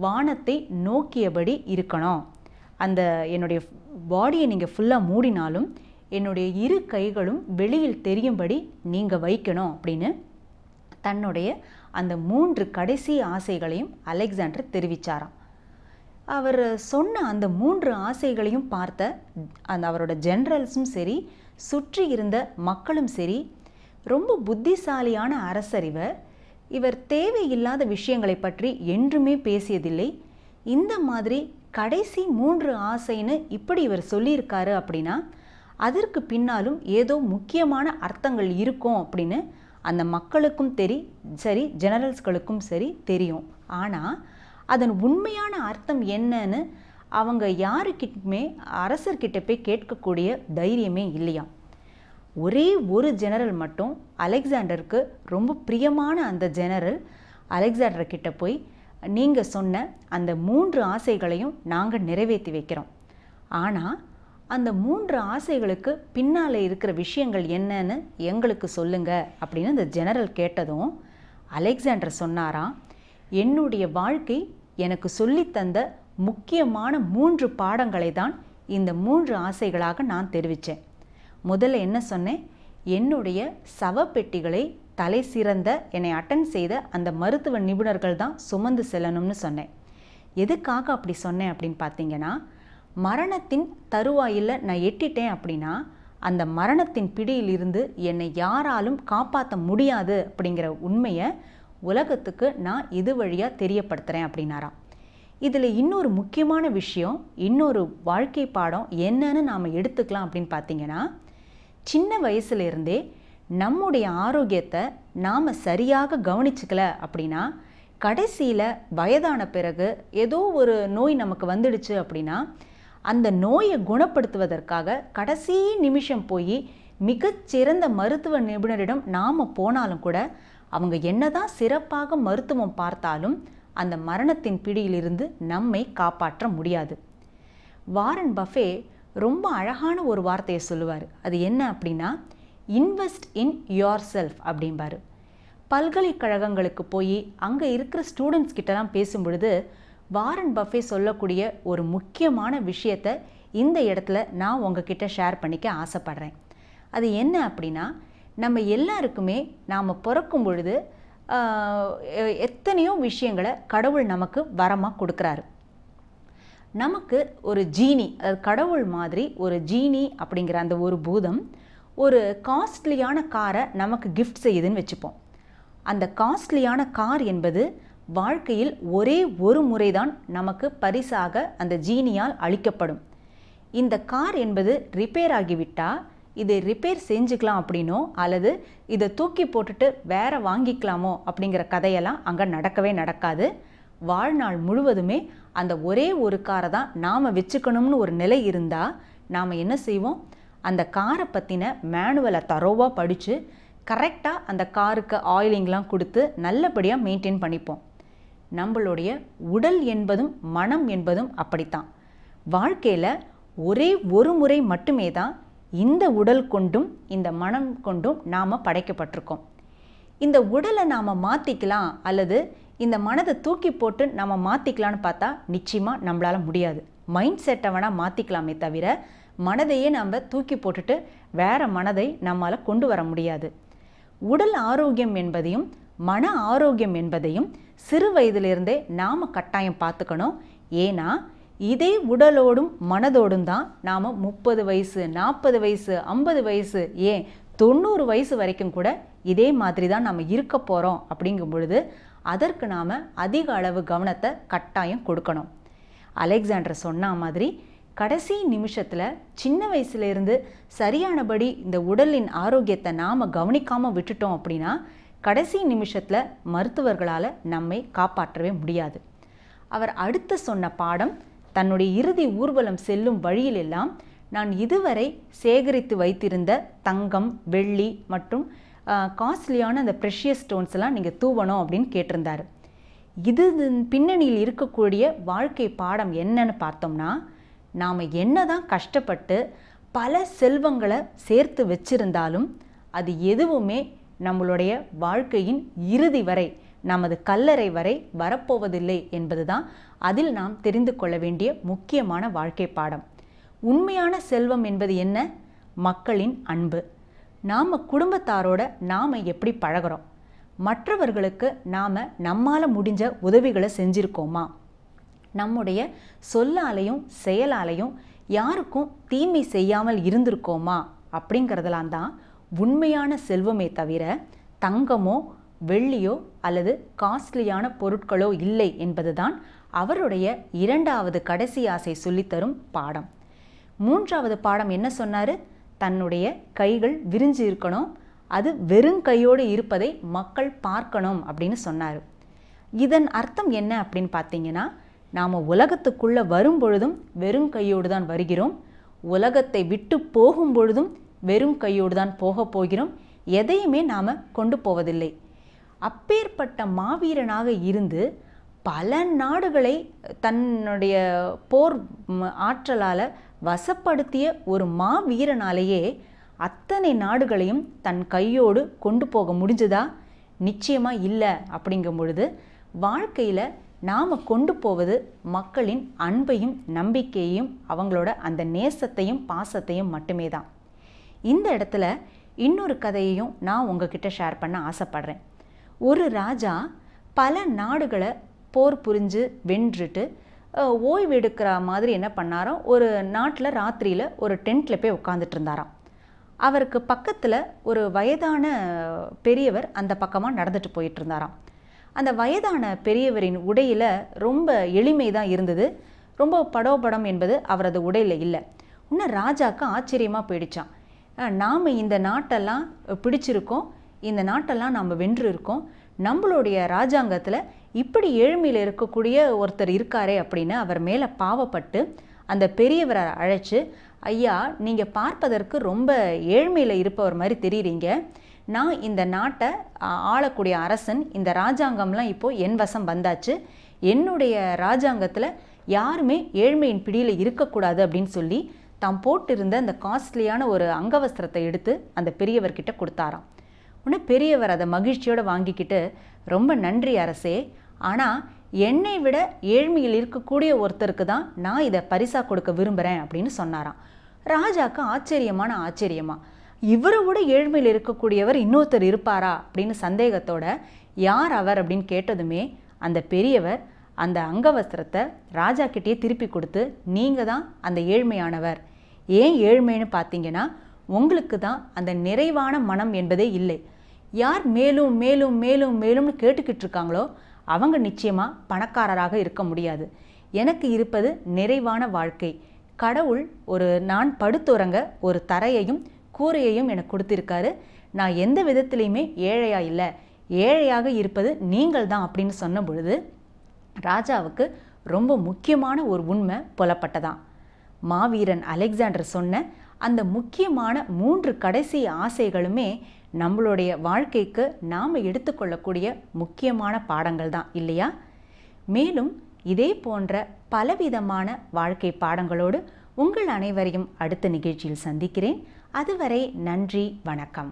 வானத்தை நோக்கியபடி இருக்கணும். அந்த என்னுடைய பாடியை நீங்கள் ஃபுல்லாக மூடினாலும் என்னுடைய இரு கைகளும் வெளியில் தெரியும்படி நீங்கள் வைக்கணும் அப்படின்னு தன்னுடைய அந்த 3 கடைசி ஆசைகளையும் அலெக்சாண்டர் தெரிவித்தாராம். அவர் சொன்ன அந்த 3 ஆசைகளையும் பார்த்த அந்த அவரோட ஜெனரல்ஸும் சரி, சுற்றி இருந்த மக்களும் சரி, ரொம்ப புத்திசாலியான அரசர் இவர் தேவையில்லாத விஷயங்களை பற்றி என்றுமே பேசியதில்லை. இந்த மாதிரி கடைசி 3 ஆசைன்னு இப்படி இவர் சொல்லியிருக்காரு அப்படின்னா அதற்கு பின்னாலும் ஏதோ முக்கியமான அர்த்தங்கள் இருக்கும் அப்படின்னு அந்த மக்களுக்கும் சரி ஜெனரல்ஸ்களுக்கும் சரி தெரியும். ஆனால் அதன் உண்மையான அர்த்தம் என்னன்னு அவங்க யாருக்கிட்டுமே அரசர்கிட்ட போய் கேட்கக்கூடிய தைரியமே இல்லையா. ஒரே ஒரு ஜெனரல் மட்டும் அலெக்சாண்டருக்கு ரொம்ப பிரியமான அந்த ஜெனரல் அலெக்சாண்டர் கிட்ட போய் நீங்கள் சொன்ன அந்த 3 ஆசைகளையும் நாங்கள் நிறைவேற்றி வைக்கிறோம். ஆனால் அந்த 3 ஆசைகளுக்கு பின்னால் இருக்கிற விஷயங்கள் என்னன்னு எங்களுக்கு சொல்லுங்க அப்படின்னு இந்த ஜெனரல் கேட்டதும் அலெக்சாண்டர் சொன்னாராம், என்னுடைய வாழ்க்கை எனக்கு சொல்லித்தந்த முக்கியமான 3 பாடங்களை தான் இந்த 3 ஆசைகளாக நான் தெரிவித்தேன். முதல்ல என்ன சொன்னேன்? என்னுடைய சவப்பெட்டிகளை தலை சிறந்த என்னை அட்டன் செய்த அந்த மருத்துவ நிபுணர்கள் தான் சுமந்து செல்லணும்னு சொன்னேன். எதுக்காக அப்படி சொன்னேன் அப்படின்னு பார்த்தீங்கன்னா, மரணத்தின் தருவாயில் நான் எட்டிட்டேன் அப்படின்னா அந்த மரணத்தின் பிடியிலிருந்து என்னை யாராலும் காப்பாற்ற முடியாது அப்படிங்கிற உண்மையை உலகத்துக்கு நான் இது வழியாக தெரியப்படுத்துகிறேன் அப்படின்னாராம். இதில் இன்னொரு முக்கியமான விஷயம், இன்னொரு வாழ்க்கை பாடம் என்னன்னு நாம் எடுத்துக்கலாம் அப்படின்னு பார்த்தீங்கன்னா, சின்ன வயசுலேருந்தே நம்முடைய ஆரோக்கியத்தை நாம் சரியாக கவனிச்சுக்கல அப்படின்னா கடைசியில் வயதான பிறகு ஏதோ ஒரு நோய் நமக்கு வந்துடுச்சு அப்படின்னா அந்த நோயை குணப்படுத்துவதற்காக கடைசி நிமிஷம் போய் மிகச்சிறந்த மருத்துவ நிபுணரிடம் நாம் போனாலும் கூட அவங்க என்னதான் சிறப்பாக மருத்துவம் பார்த்தாலும் அந்த மரணத்தின் பிடியிலிருந்து நம்மை காப்பாற்ற முடியாது. வாரன் பஃபே ரொம்ப அழகான ஒரு வார்த்தையை சொல்லுவார். அது என்ன அப்படின்னா, இன்வெஸ்ட் இன் யோர் செல்ஃப் அப்படிம்பாரு. பல்கலைக்கழகங்களுக்கு போய் அங்கே இருக்கிற ஸ்டூடெண்ட்ஸ் கிட்டலாம் பேசும்பொழுது வாரன் பஃபே சொல்லக்கூடிய ஒரு முக்கியமான விஷயத்தை இந்த இடத்துல நான் உங்ககிட்ட ஷேர் பண்ணிக்க ஆசைப்படுறேன். அது என்ன அப்படின்னா, நம்ம எல்லாருக்குமே நாம் பிறக்கும் பொழுது எத்தனையோ விஷயங்களை கடவுள் நமக்கு வரமாக கொடுக்குறாரு. நமக்கு ஒரு ஜீனி, கடவுள் மாதிரி ஒரு ஜீனி அப்படிங்கிற அந்த ஒரு பூதம் ஒரு காஸ்ட்லியான காரை நமக்கு கிஃப்ட் செய்யுதுன்னு வச்சுப்போம். அந்த காஸ்ட்லியான கார் என்பது வாழ்க்கையில் ஒரே ஒரு முறைதான் நமக்கு பரிசாக அந்த ஜீனியால் அளிக்கப்படும். இந்த கார் என்பது ரிப்பேர் ஆகிவிட்டால் இதை ரிப்பேர் செஞ்சுக்கலாம் அப்படின்னோ அல்லது இதை தூக்கி போட்டுட்டு வேற வாங்கிக்கலாமோ அப்படிங்கிற கதையெல்லாம் அங்கே நடக்கவே நடக்காது. வாழ்நாள் முழுவதுமே அந்த ஒரே ஒரு காரை தான் நாம் வச்சுக்கணும்னு ஒரு நிலை இருந்தால் நாம் என்ன செய்வோம்? அந்த காரை பற்றின மேனுவலை தரோவாக படித்து கரெக்டாக அந்த காருக்கு ஆயிலிங்லாம் கொடுத்து நல்லபடியாக மெயின்டைன் பண்ணிப்போம். நம்மளுடைய உடல் என்பதும் மனம் என்பதும் அப்படித்தான். வாழ்க்கையில் ஒரே ஒரு முறை மட்டுமே தான் இந்த உடல் கொண்டும் இந்த மனம் கொண்டும் நாம் படைக்கப்பட்டிருக்கோம். இந்த உடலை நாம் மாற்றிக்கலாம் அல்லது இந்த மனதை தூக்கி போட்டு நம்ம மாற்றிக்கலான்னு பார்த்தா நிச்சயமாக நம்மளால் முடியாது. மைண்ட் செட்டை வேணால் மாற்றிக்கலாமே தவிர மனதையே நம்ம தூக்கி போட்டுட்டு வேறு மனதை நம்மால் கொண்டு வர முடியாது. உடல் ஆரோக்கியம் என்பதையும் மன ஆரோக்கியம் என்பதையும் சிறு வயதிலிருந்தே நாம் கட்டாயம் பார்த்துக்கணும். ஏன்னா இதே உடலோடும் மனதோடும் தான் நாம் 30 வயசு 40 வயசு 50 வயசு ஏன் 90 வயசு வரைக்கும் கூட இதே மாதிரி தான் நம்ம இருக்க போகிறோம். அப்படிங்கும் பொழுது அதற்கு நாம் அதிக அளவு கவனத்தை கட்டாயம் கொடுக்கணும். அலெக்சாண்டர் சொன்ன மாதிரி கடைசி நிமிஷத்தில் சின்ன வயசுலேருந்து சரியானபடி இந்த உடலின் ஆரோக்கியத்தை நாம் கவனிக்காமல் விட்டுட்டோம் அப்படின்னா கடைசி நிமிஷத்தில் மருத்துவர்களால் நம்மை காப்பாற்றவே முடியாது. அவர் அடுத்து சொன்ன பாடம், தன்னுடைய இறுதி ஊர்வலம் செல்லும் வழியிலெல்லாம் நான் இதுவரை சேகரித்து வைத்திருந்த தங்கம் வெள்ளி மற்றும் காஸ்ட்லியான அந்த ப்ரெஷியஸ் ஸ்டோன்ஸ்லாம் நீங்கள் தூவணும் அப்படின்னு கேட்டிருந்தார். இது பின்னணியில் இருக்கக்கூடிய வாழ்க்கை பாடம் என்னன்னு பார்த்தோம்னா, நாம் என்ன தான் கஷ்டப்பட்டு பல செல்வங்களை சேர்த்து வச்சிருந்தாலும் அது எதுவுமே நம்மளுடைய வாழ்க்கையின் இறுதி வரை நமது கல்லறை வரை வரப்போவதில்லை என்பது தான் அதில் நாம் தெரிந்து கொள்ள வேண்டிய முக்கியமான வாழ்க்கை பாடம். உண்மையான செல்வம் என்பது என்ன? மக்களின் அன்பு. நாம் குடும்பத்தாரோட நாம் எப்படி பழகிறோம்? மற்றவர்களுக்கு நாம் நம்மால் முடிஞ்ச உதவிகளை செஞ்சுருக்கோமா? நம்முடைய சொல்லாலையும் செயலாலையும் யாருக்கும் தீமை செய்யாமல் இருந்திருக்கோமா? அப்படிங்கிறதெல்லாம் தான் உண்மையான செல்வமே தவிர தங்கமோ வெள்ளியோ அல்லது காஸ்ட்லியான பொருட்களோ இல்லை என்பதுதான் அவருடைய இரண்டாவது கடைசி ஆசை சொல்லித்தரும் பாடம். மூன்றாவது பாடம் என்ன சொன்னார்? தன்னுடைய கைகள் விரிஞ்சு இருக்கணும், அது வெறும் கையோடு இருப்பதை மக்கள் பார்க்கணும் அப்படின்னு சொன்னார். இதன் அர்த்தம் என்ன அப்படின்னு பார்த்தீங்கன்னா, நாம் உலகத்துக்குள்ளே வரும் பொழுதும் வெறும் கையோடு தான் வருகிறோம், உலகத்தை விட்டு போகும் பொழுதும் வெறும் கையோடு தான் போக போகிறோம், எதையுமே நாம் கொண்டு போவதில்லை. அப்பேற்பட்ட மாவீரனாக இருந்து பல நாடுகளை தன்னுடைய போர் ஆற்றலால் வசப்படுத்திய ஒரு மாவீரனாலேயே அத்தனை நாடுகளையும் தன் கையோடு கொண்டு போக முடிஞ்சதா? நிச்சயமாக இல்லை. அப்படிங்கும் பொழுது வாழ்க்கையில் நாம் கொண்டு போவது மக்களின் அன்பையும் நம்பிக்கையையும் அவங்களோட அந்த நேசத்தையும் பாசத்தையும் மட்டுமே தான். இந்த இடத்துல இன்னொரு கதையையும் நான் உங்ககிட்ட ஷேர் பண்ண ஆசைப்படுறேன். ஒரு ராஜா பல நாடுகளை போர் புரிஞ்சு வென்றுட்டு ஓய்வு எடுக்கிற மாதிரி என்ன பண்ணாரோ, ஒரு நாட்டில் ராத்திரியில் ஒரு டென்ட்டில் போய் உட்காந்துட்டு இருந்தாராம். அவருக்கு பக்கத்தில் ஒரு வயதான பெரியவர் அந்த பக்கமாக நடந்துட்டு போயிட்டு இருந்தாராம். அந்த வயதான பெரியவரின் உடையில் ரொம்ப எளிமை தான் இருந்தது. ரொம்ப படோபடம் என்பது அவரது உடையில் இல்லை. இன்னும் ராஜாவுக்கு ஆச்சரியமாக போயிடுச்சான். நாம் இந்த நாட்டெல்லாம் பிடிச்சிருக்கோம், இந்த நாட்டெல்லாம் நாம் வென்று இருக்கோம், நம்மளுடைய ராஜாங்கத்தில் இப்படி ஏழ்மையில் இருக்கக்கூடிய ஒருத்தர் இருக்காரே அப்படின்னு அவர் மேலே பாவப்பட்டு அந்த பெரியவரை அழைச்சி, ஐயா, நீங்கள் பார்ப்பதற்கு ரொம்ப ஏழ்மையில் இருப்பவர் மாதிரி தெரியுறீங்க. நான் இந்த நாட்டை ஆளக்கூடிய அரசன், இந்த ராஜாங்கம்லாம் இப்போது என் வசம் வந்தாச்சு, என்னுடைய ராஜாங்கத்தில் யாருமே ஏழ்மையின் பிடியில் இருக்கக்கூடாது அப்படின்னு சொல்லி தாம் போட்டிருந்த அந்த காஸ்ட்லியான ஒரு அங்கவஸ்திரத்தை எடுத்து அந்த பெரியவர்கிட்ட கொடுத்தாராம். உடனே பெரியவர் அதை மகிழ்ச்சியோடு வாங்கிக்கிட்டு, ரொம்ப நன்றி அரசே, ஆனால் என்னை விட ஏழ்மையில் இருக்கக்கூடிய ஒருத்தருக்கு தான் நான் இதை பரிசாக கொடுக்க விரும்புகிறேன் அப்படின்னு சொன்னாராம். ராஜாவுக்கு ஆச்சரியமா, இவரை விட ஏழ்மையில் இருக்கக்கூடியவர் இன்னொருத்தர் இருப்பாரா அப்படின்னு சந்தேகத்தோட யார் அவர் அப்படின்னு கேட்டதுமே அந்த பெரியவர் அந்த அங்கவஸ்திரத்தை ராஜா கிட்டேயே திருப்பி கொடுத்து, நீங்கள் தான் அந்த ஏழ்மையானவர். ஏன் ஏழ்மைன்னு பார்த்தீங்கன்னா, உங்களுக்கு தான் அந்த நிறைவான மனம் என்பதே இல்லை. யார் மேலும் மேலும் மேலும் மேலும்னு கேட்டுக்கிட்டு இருக்காங்களோ அவங்க நிச்சயமாக பணக்காரராக இருக்க முடியாது. எனக்கு இருப்பது நிறைவான வாழ்க்கை. கடவுள் நான் படுத்துறங்க ஒரு தரையையும் கூரையையும் எனக்கு கொடுத்திருக்காரு. நான் எந்த விதத்திலையுமே ஏழையாக இல்லை, ஏழையாக இருப்பது நீங்கள் தான் அப்படின்னு சொன்ன பொழுது ராஜாவுக்கு ரொம்ப முக்கியமான ஒரு உண்மை புலப்பட்டதான். மாவீரன் அலெக்சாண்டர் சொன்ன அந்த முக்கியமான 3 கடைசி ஆசைகளுமே நம்மளுடைய வாழ்க்கைக்கு நாம் எடுத்துக்கொள்ளக்கூடிய முக்கியமான பாடங்கள் தான் இல்லையா? மேலும் இதே போன்ற பலவிதமான வாழ்க்கை பாடங்களோடு உங்கள் அனைவரையும் அடுத்த நிகழ்ச்சியில் சந்திக்கிறேன். அதுவரை நன்றி, வணக்கம்.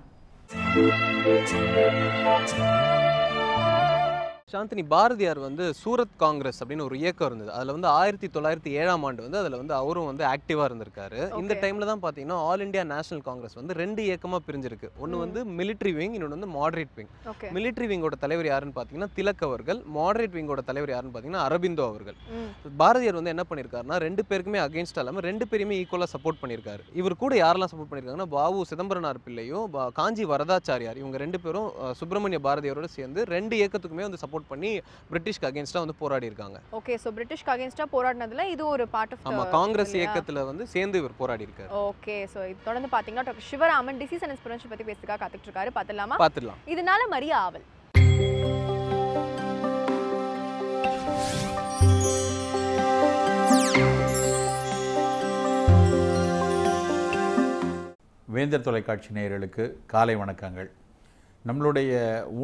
சாந்தினி, பாரதியார் வந்து சூரத் காங்கிரஸ் அப்படின்னு ஒரு இயக்கம் இருந்தது. அதில் வந்து 1907ஆம் ஆண்டு வந்து அதில் வந்து அவரும் வந்து ஆக்டிவாக இருந்திருக்காரு. இந்த டைமில் தான் பார்த்தீங்கன்னா ஆல் இண்டியா நேஷனல் காங்கிரஸ் வந்து 2 இயக்கமாக பிரிஞ்சிருக்கு. ஒன்று வந்து மிலிட்ரி விங், இன்னொன்று வந்து மாடரேட் விங். மிலிட்ரி விங்கோட தலைவர் யாருன்னு பார்த்தீங்கன்னா திலக் அவர்கள், மாடரேட் விங்கோட தலைவர் யாருன்னு பார்த்தீங்கன்னா அரபிந்தோ அவர்கள். பாரதியார் வந்து என்ன பண்ணியிருக்காருன்னா 2 பேருக்குமே அகேன்ஸ்டாக இல்லாமல் 2 பேருமே ஈக்குவலாக சப்போர்ட் பண்ணியிருக்காரு. இவர் கூட யாரெல்லாம் சப்போர்ட் பண்ணியிருக்காங்கன்னா பாவு சிதம்பரனார் பிள்ளையும் காஞ்சி வரதாச்சாரியார், இவங்க 2 பேரும் சுப்பிரமணிய பாரதியாரோட சேர்ந்து 2 இயக்கத்துக்குமே வந்து சப்போர்ட் பண்ணி பிரிட்டிஷ்க்கு அகைன்ஸ்டா வந்து போராடி இருக்காங்க. ஓகே, சோ பிரிட்டிஷ்க்கு அகைன்ஸ்டா போராடினதுல இது ஒரு பார்ட் ஆஃப் காங்கிரஸ் இயக்கத்துல வந்து சேர்ந்து இவர் போராடி இருக்காரு. ஓகே, சோ இது தொடர்ந்து பாத்தீங்கன்னா doctor Sivaraman disease and inspiration பத்தி பேசுறதுக்காக காத்துட்டு இருக்காரு. பாத்துடலாம். இதனால மரியா ஆவல். வேந்தர் தொலைக்காட்சி நேயர்களுக்கு காலை வணக்கங்கள். நம்மளுடைய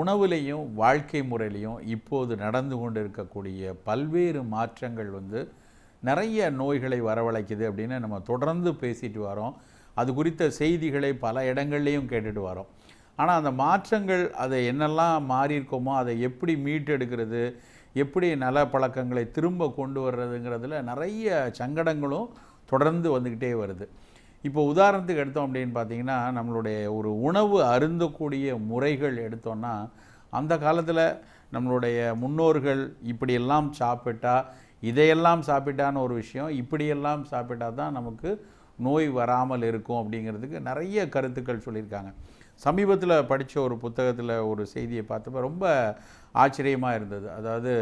உணவுலேயும் வாழ்க்கை முறையிலையும் இப்போது நடந்து கொண்டு இருக்கக்கூடிய பல்வேறு மாற்றங்கள் வந்து நிறைய நோய்களை வரவழைக்குது அப்படின்னு நம்ம தொடர்ந்து பேசிட்டு வரோம். அது குறித்த செய்திகளை பல இடங்கள்லையும் கேட்டுட்டு வரோம். ஆனால் அந்த மாற்றங்கள் அதை என்னெல்லாம் மாறியிருக்கோமோ அதை எப்படி மீட்டெடுக்கிறது, எப்படி நல பழக்கங்களை திரும்ப கொண்டு வர்றதுங்கிறதுல நிறைய சங்கடங்களும் தொடர்ந்து வந்துக்கிட்டே வருது. இப்போ உதாரணத்துக்கு எடுத்தோம் அப்படின்னு பார்த்தீங்கன்னா, நம்மளுடைய ஒரு உணவு அருந்தக்கூடிய முறைகள் எடுத்தோன்னா, அந்த காலத்தில் நம்மளுடைய முன்னோர்கள் இப்படியெல்லாம் சாப்பிட்டா, இதையெல்லாம் சாப்பிட்டான்னு ஒரு விஷயம், இப்படியெல்லாம் சாப்பிட்டா தான் நமக்கு நோய் வராமல் இருக்கும் அப்படிங்கிறதுக்கு நிறைய கருத்துக்கள் சொல்லியிருக்காங்க. சமீபத்தில் படித்த ஒரு புத்தகத்தில் ஒரு செய்தியை பார்த்தப்ப ரொம்ப ஆச்சரியமாக இருந்தது. அதாவது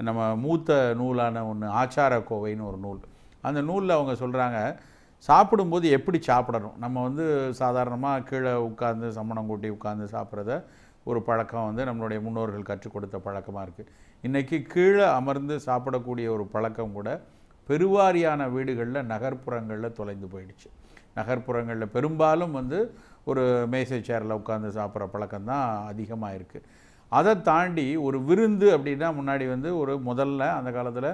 நம்ம மூத்த நூலான ஒன்று ஆச்சார கோவைன்னு ஒரு நூல். அந்த நூலில் அவங்க சொல்கிறாங்க, சாப்பிடும்போது எப்படி சாப்பிடணும். நம்ம வந்து சாதாரணமாக கீழே உட்கார்ந்து சம்மணம் கூட்டி உட்கார்ந்து சாப்பிட்றத ஒரு பழக்கம் வந்து நம்மளுடைய முன்னோர்கள் கற்றுக் கொடுத்த பழக்கமாக இருக்குது. இன்றைக்கி கீழே அமர்ந்து சாப்பிடக்கூடிய ஒரு பழக்கம் கூட பெருவாரியான வீடுகளில் நகர்ப்புறங்களில் தொலைந்து போயிடுச்சு. நகர்ப்புறங்களில் பெரும்பாலும் வந்து ஒரு மேசை சேரில் உட்காந்து சாப்பிட்ற பழக்கம்தான் அதிகமாக இருக்குது. அதை தாண்டி ஒரு விருந்து அப்படின்னா முன்னாடி வந்து ஒரு முதல்ல அந்த காலத்தில்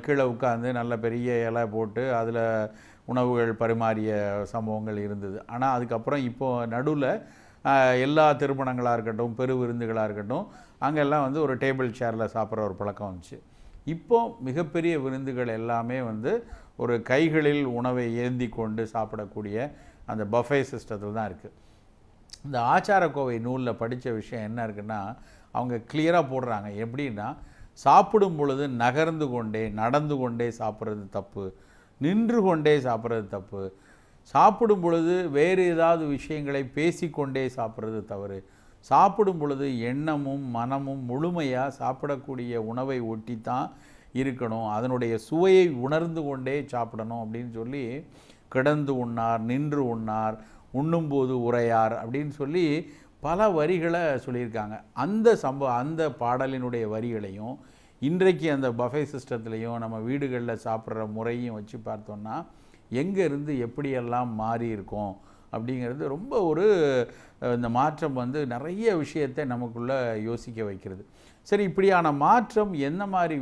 கீழே உட்காந்து நல்ல பெரிய இலை போட்டு அதில் உணவுகள் பரிமாறிய சம்பவங்கள் இருந்தது. ஆனால் அதுக்கப்புறம் இப்போது நடுவில் எல்லா திருமணங்களாக இருக்கட்டும், பெரு விருந்துகளாக இருக்கட்டும், அங்கெல்லாம் வந்து ஒரு டேபிள் சேரில் சாப்பிட்ற ஒரு பழக்கம் வந்துச்சு. இப்போ மிகப்பெரிய விருந்துகள் எல்லாமே வந்து ஒரு கைகளில் உணவை ஏந்தி கொண்டு சாப்பிடக்கூடிய அந்த பஃபே சிஸ்டத்தில் தான் இருக்குது. இந்த ஆச்சாரக்கோவை நூலில் படித்த விஷயம் என்ன இருக்குன்னா, அவங்க கிளியராக போடுறாங்க. எப்படின்னா, சாப்பிடும் பொழுது நகர்ந்து கொண்டே நடந்து கொண்டே சாப்பிட்றது தப்பு, நின்று கொண்டே சாப்பிட்றது தப்பு, சாப்பிடும் பொழுது வேறு ஏதாவது விஷயங்களை பேசிக்கொண்டே சாப்பிட்றது தவறு, சாப்பிடும் பொழுது எண்ணமும் மனமும் முழுமையாக சாப்பிடக்கூடிய உணவை ஒட்டி தான் இருக்கணும், அதனுடைய சுவையை உணர்ந்து கொண்டே சாப்பிடணும் அப்படின்னு சொல்லி கிடந்து உண்ணார், நின்று உண்ணார், உண்ணும்போது உரையார் அப்படின்னு சொல்லி பல வரிகளை சொல்லியிருக்காங்க. அந்த பாடலினுடைய வரிகளையும் இன்றைக்கு அந்த பஃபே சிஸ்டத்துலேயும் நம்ம வீடுகளில் சாப்பிட்ற முறையும் வச்சு பார்த்தோன்னா எங்கேருந்து எப்படியெல்லாம் மாறி இருக்கும் அப்படிங்கிறது ரொம்ப ஒரு இந்த மாற்றம் வந்து நிறைய விஷயத்தை நமக்குள்ளே யோசிக்க வைக்கிறது. சரி, இப்படியான மாற்றம் என்ன மாதிரி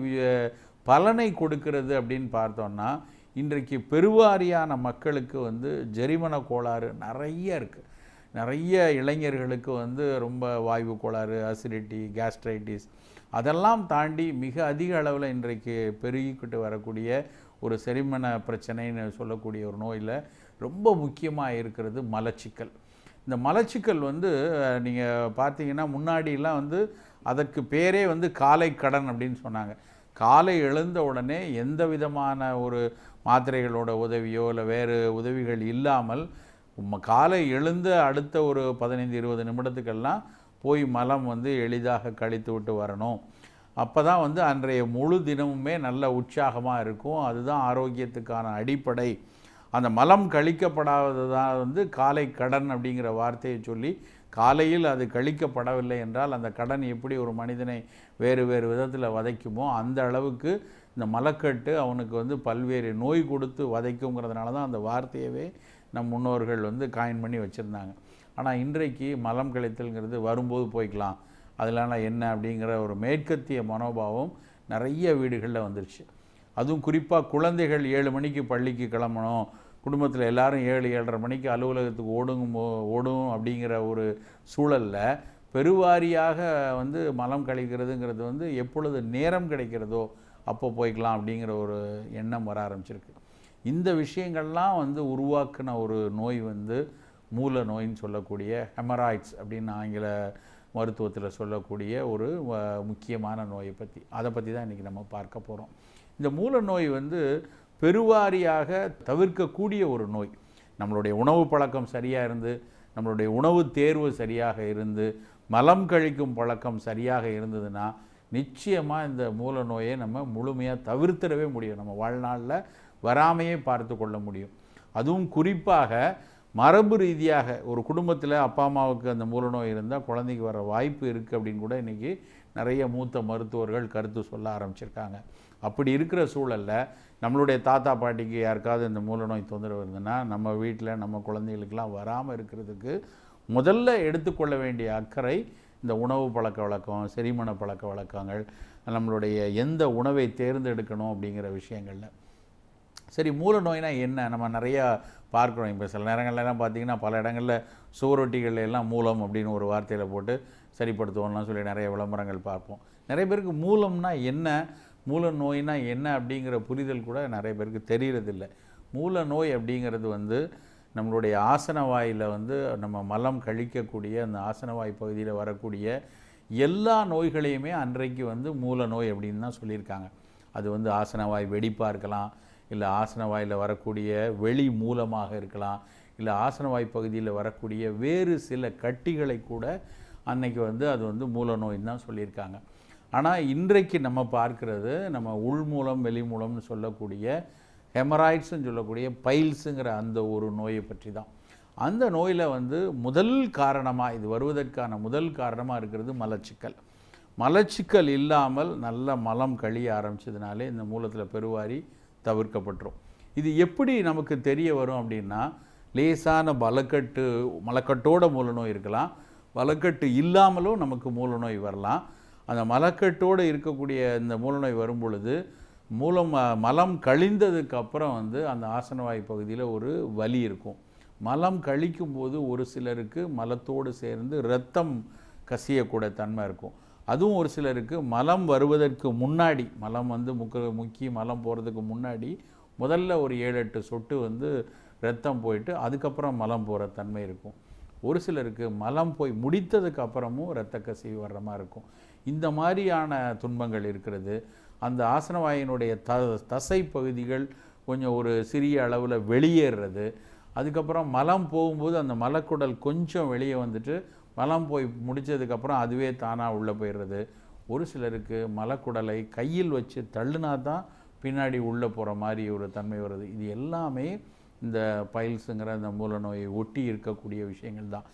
பலனை கொடுக்கிறது அப்படின்னு பார்த்தோன்னா, இன்றைக்கு பெருவாரியான மக்களுக்கு வந்து ஜெரிமன கோளாறு நிறைய இருக்குது. நிறைய இளைஞர்களுக்கு வந்து ரொம்ப வாய்வு கோளாறு, அசிடிட்டி, கேஸ்ட்ரைட்டிஸ் அதெல்லாம் தாண்டி மிக அதிக அளவில் இன்றைக்கு பெருகிக்கிட்டு வரக்கூடிய ஒரு செரிமன பிரச்சனைன்னு சொல்லக்கூடிய ஒரு நோயில் ரொம்ப முக்கியமாக இருக்கிறது மலச்சிக்கல். இந்த மலச்சிக்கல் வந்து நீங்கள் பார்த்தீங்கன்னா முன்னாடிலாம் வந்து அதற்கு பேரே வந்து காலை கடன் அப்படின்னு சொன்னாங்க. காலை எழுந்த உடனே எந்த விதமான ஒரு மாத்திரைகளோட உதவியோ இல்லை வேறு உதவிகள் இல்லாமல் காலை எழுந்த அடுத்த ஒரு 15-20 நிமிடத்துக்கெல்லாம் போய் மலம் வந்து எளிதாக கழித்து விட்டு வரணும். அப்போ தான் வந்து அன்றைய முழு தினமுமே நல்ல உற்சாகமாக இருக்கும். அதுதான் ஆரோக்கியத்துக்கான அடிப்படை. அந்த மலம் கழிக்கப்படாததான் வந்து காலை கடன் அப்படிங்கிற வார்த்தையை சொல்லி, காலையில் அது கழிக்கப்படவில்லை என்றால் அந்த கடன் எப்படி ஒரு மனிதனை வேறு வேறு விதத்தில் வதைக்குமோ அந்த அளவுக்கு இந்த மலக்கட்டு அவனுக்கு வந்து பல்வேறு நோய் கொடுத்து வதைக்குங்கிறதுனால தான் அந்த வார்த்தையவே நம் முன்னோர்கள் வந்து காயின் பண்ணி வச்சுருந்தாங்க. ஆனால் இன்றைக்கு மலம் கழித்தல்ங்கிறது வரும்போது போய்க்கலாம், அதனால என்ன அப்படிங்கிற ஒரு மேற்கத்திய மனோபாவம் நிறைய வீடுகளில் வந்துருச்சு. அதுவும் குறிப்பாக குழந்தைகள் 7 மணிக்கு பள்ளிக்கு கிளம்பணும், குடும்பத்தில் எல்லாரும் 7-7:30 மணிக்கு அலுவலகத்துக்கு ஓடும் அப்படிங்கிற ஒரு சூழலில் பெருவாரியாக வந்து மலம் கழிக்கிறதுங்கிறது வந்து எப்பொழுது நேரம் கிடைக்கிறதோ அப்போ போய்க்கலாம் அப்படிங்கிற ஒரு எண்ணம் வர ஆரம்பிச்சிருக்கு. இந்த விஷயங்கள்லாம் வந்து உருவாக்கின ஒரு நோய் வந்து மூல நோயின்னு சொல்லக்கூடிய ஹெமராய்ட்ஸ் அப்படின்னு ஆங்கில மருத்துவத்தில் சொல்லக்கூடிய ஒரு முக்கியமான நோயை பற்றி தான் இன்றைக்கி நம்ம பார்க்க போகிறோம். இந்த மூல நோய் வந்து பெருவாரியாக தவிர்க்கக்கூடிய ஒரு நோய். நம்மளுடைய உணவு பழக்கம் சரியாக இருந்து, நம்மளுடைய உணவு தேர்வு சரியாக இருந்து, மலம் கழிக்கும் பழக்கம் சரியாக இருந்ததுன்னா நிச்சயமாக இந்த மூல நோயை நம்ம முழுமையாக தவிர்த்திடவே முடியும். நம்ம வாழ்நாளில் வராமையே பார்த்து கொள்ள முடியும். அதுவும் குறிப்பாக மரபு ரீதியாக ஒரு குடும்பத்தில் அப்பா அம்மாவுக்கு அந்த மூலநோய் இருந்தால் குழந்தைக்கு வர வாய்ப்பு இருக்குது அப்படின்னு கூட இன்றைக்கி நிறைய மூத்த மருத்துவர்கள் கருத்து சொல்ல ஆரம்பிச்சிருக்காங்க. அப்படி இருக்கிற சூழலில் நம்மளுடைய தாத்தா பாட்டிக்கு யாருக்காவது இந்த மூலநோய் தொந்தரவு இருந்ததுன்னா நம்ம வீட்டில் நம்ம குழந்தைகளுக்கெல்லாம் வராமல் இருக்கிறதுக்கு முதல்ல எடுத்துக்கொள்ள வேண்டிய அக்கறை இந்த உணவு பழக்க வழக்கம், செரிமன பழக்க வழக்கங்கள், நம்மளுடைய எந்த உணவை தேர்ந்தெடுக்கணும் அப்படிங்கிற விஷயங்களில். சரி, மூல நோய்னா என்ன? நம்ம நிறையா பார்க்குறோம். இப்போ சில நேரங்கள்லாம் பார்த்திங்கன்னா பல இடங்களில் சுவரொட்டிகள் எல்லாம் மூலம் அப்படின்னு ஒரு வார்த்தையில் போட்டு சரிப்படுத்துவோம்லாம் சொல்லி நிறைய விளம்பரங்கள் பார்ப்போம். நிறைய பேருக்கு மூலம்னா என்ன, மூல நோய்னா என்ன அப்படிங்கிற புரிதல் கூட நிறைய பேருக்கு தெரியறதில்லை. மூல நோய் அப்படிங்கிறது வந்து நம்மளுடைய ஆசனவாயில் வந்து நம்ம மலம் கழிக்கக்கூடிய அந்த ஆசனவாய் பகுதியில் வரக்கூடிய எல்லா நோய்களையுமே அன்றைக்கு வந்து மூல நோய் அப்படின்னு தான் சொல்லியிருக்காங்க. அது வந்து ஆசனவாய் வெடிப்பாக இருக்கலாம், இல்லை ஆசனவாயில் வரக்கூடிய வெளி மூலமாக இருக்கலாம், இல்லை ஆசனவாய் பகுதியில் வரக்கூடிய வேறு சில கட்டிகளை கூட அன்னைக்கு வந்து அது வந்து மூல நோயின்னு தான் சொல்லியிருக்காங்க. ஆனால் இன்றைக்கு நம்ம பார்க்கிறது நம்ம உள்மூலம் வெளி மூலம்னு சொல்லக்கூடிய ஹெமராய்ட்ஸ்ன்னு சொல்லக்கூடிய பைல்ஸுங்கிற அந்த ஒரு நோயை பற்றி தான். அந்த நோயில் வந்து முதல் காரணமாக, இது வருவதற்கான முதல் காரணமாக இருக்கிறது மலச்சிக்கல். மலச்சிக்கல் இல்லாமல் நல்ல மலம் கழிய ஆரம்பிச்சதுனாலே இந்த மூலத்தில் பெருவாரி தவிர்க்கப்பட்டுரும். இது எப்படி நமக்கு தெரிய வரும் அப்படின்னா, லேசான மலக்கட்டோட மூல நோய் இருக்கலாம், மலக்கட்டு இல்லாமலும் நமக்கு மூலநோய் வரலாம். அந்த மலக்கட்டோடு இருக்கக்கூடிய இந்த மூலநோய் வரும் பொழுது மலம் கழிந்ததுக்கு அப்புறம் வந்து அந்த ஆசனவாய் பகுதியில் ஒரு வலி இருக்கும். மலம் கழிக்கும்போது ஒரு சிலருக்கு மலத்தோடு சேர்ந்து இரத்தம் கசியக்கூட தன்மை இருக்கும். அதுவும் ஒரு சிலருக்கு மலம் வருவதற்கு முன்னாடி, மலம் வந்து முக்கி மலம் போகிறதுக்கு முன்னாடி முதல்ல ஒரு 7-8 சொட்டு வந்து இரத்தம் போயிட்டு அதுக்கப்புறம் மலம் போகிற தன்மை இருக்கும். ஒரு சிலருக்கு மலம் போய் முடித்ததுக்கு அப்புறமும் இரத்த கசிவு வர்ற மாதிரி இருக்கும். இந்த மாதிரியான துன்பங்கள் இருக்கிறது. அந்த ஆசனவாயினுடைய தசை பகுதிகள் கொஞ்சம் ஒரு சிறிய அளவில் வெளியேறுறது. அதுக்கப்புறம் மலம் போகும்போது அந்த மலக்குடல் கொஞ்சம் வெளியே வந்துட்டு மலம் போய் முடித்ததுக்கப்புறம் அதுவே தானாக உள்ளே போயிடுறது. ஒரு சிலருக்கு மலக்குடலை கையில் வச்சு தள்ளுனா தான் பின்னாடி உள்ளே போகிற மாதிரி ஒரு தன்மை வருது. இது எல்லாமே இந்த பைல்ஸுங்கிற இந்த மூலநோயை ஒட்டி இருக்கக்கூடிய விஷயங்கள் தான்.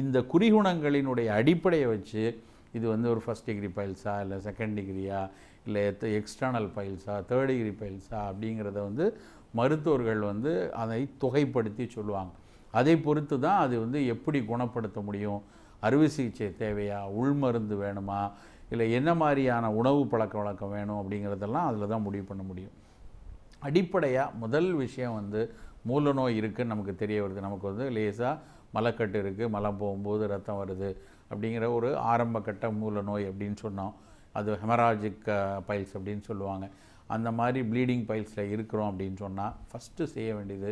இந்த குறிகுணங்களினுடைய அடிப்படையை வச்சு இது வந்து ஒரு ஃபர்ஸ்ட் டிகிரி பைல்ஸா, இல்லை செகண்ட் டிகிரியா, இல்லை எக்ஸ்டர்னல் பைல்ஸா, தேர்ட் டிகிரி பைல்ஸா அப்படிங்கிறத வந்து மருத்துவர்கள் வந்து அதை தொகைப்படுத்தி சொல்லுவாங்க. அதை பொறுத்து தான் அது வந்து எப்படி குணப்படுத்த முடியும், அறுவை சிகிச்சை தேவையா, உள்மருந்து வேணுமா, இல்லை என்ன மாதிரியான உணவு பழக்க வழக்கம் வேணும் அப்படிங்கிறதெல்லாம் அதில் தான் முடிவு பண்ண முடியும். அடிப்படையாக முதல் விஷயம் வந்து மூலநோய் இருக்குதுன்னு நமக்கு தெரிய வருது. நமக்கு வந்து லேசாக மலக்கட்டு இருக்குது, மலம் போகும்போது ரத்தம் வருது அப்படிங்கிற ஒரு ஆரம்ப கட்ட மூலநோய் அப்படின்னு சொன்னோம். அது ஹெமராஜிக் பைல்ஸ் அப்படின்னு சொல்லுவாங்க. அந்த மாதிரி ப்ளீடிங் பைல்ஸில் இருக்கிறோம் அப்படின்னு சொன்னால் ஃபஸ்ட்டு செய்ய வேண்டியது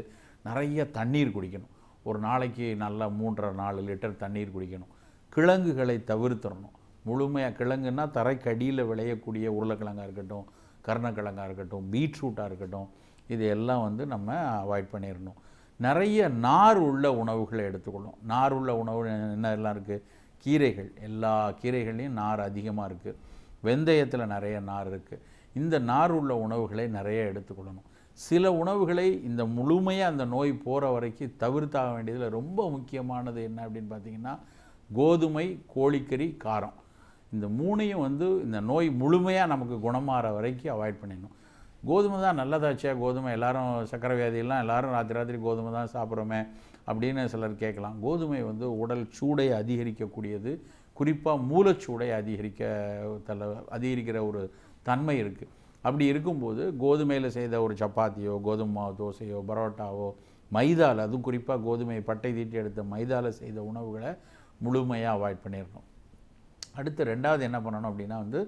நிறைய தண்ணீர் குடிக்கணும். ஒரு நாளைக்கு நல்லா 3.5-4 லிட்டர் தண்ணீர் குடிக்கணும். கிழங்குகளை தவிர்த்துடணும். முழுமையாக கிழங்குன்னா தரைக்கடியில் விளையக்கூடிய உருளைக்கிழங்காக இருக்கட்டும், கருணக்கிழங்காக இருக்கட்டும், பீட்ரூட்டாக இருக்கட்டும், இது எல்லாம் வந்து நம்ம அவாய்ட் பண்ணிடணும். நிறைய நார் உள்ள உணவுகளை எடுத்துக்கணும். நார் உள்ள உணவு என்ன எல்லாம் இருக்குது? கீரைகள், எல்லா கீரைகள்லையும் நார் அதிகமாக இருக்குது. வெந்தயத்தில் நிறைய நார் இருக்குது. இந்த நார் உள்ள உணவுகளை நிறைய எடுத்துக்கொள்ளணும். சில உணவுகளை இந்த முழுமையாக அந்த நோய் போகிற வரைக்கும் தவிர்த்தாக வேண்டியதில் ரொம்ப முக்கியமானது என்ன அப்படின்னு பார்த்தீங்கன்னா, கோதுமை, கோழிக்கறி, காரம், இந்த 3ஐயும் வந்து இந்த நோய் முழுமையாக நமக்கு குணமாகிற வரைக்கும் அவாய்ட் பண்ணிடணும். கோதுமை தான் நல்லதாச்சே, கோதுமை எல்லாரும் சக்கரை வியாதியெல்லாம் எல்லாரும் ராத்திரி கோதுமை தான் சாப்பிட்றோமே அப்படின்னு சிலர் கேட்கலாம். கோதுமை வந்து உடல் சூடை அதிகரிக்கக்கூடியது. குறிப்பாக மூலச்சூடை அதிகரிக்கிற ஒரு தன்மை இருக்குது. அப்படி இருக்கும்போது கோதுமையில் செய்த ஒரு சப்பாத்தியோ, கோதுமை மாவு தோசையோ, பரோட்டாவோ, மைதாவில், அதுவும் குறிப்பாக கோதுமை பட்டை தீட்டி எடுத்த மைதாவில் செய்த உணவுகளை முழுமையாக அவாய்ட் பண்ணிடணும். அடுத்து 2வது என்ன பண்ணணும் அப்படின்னா வந்து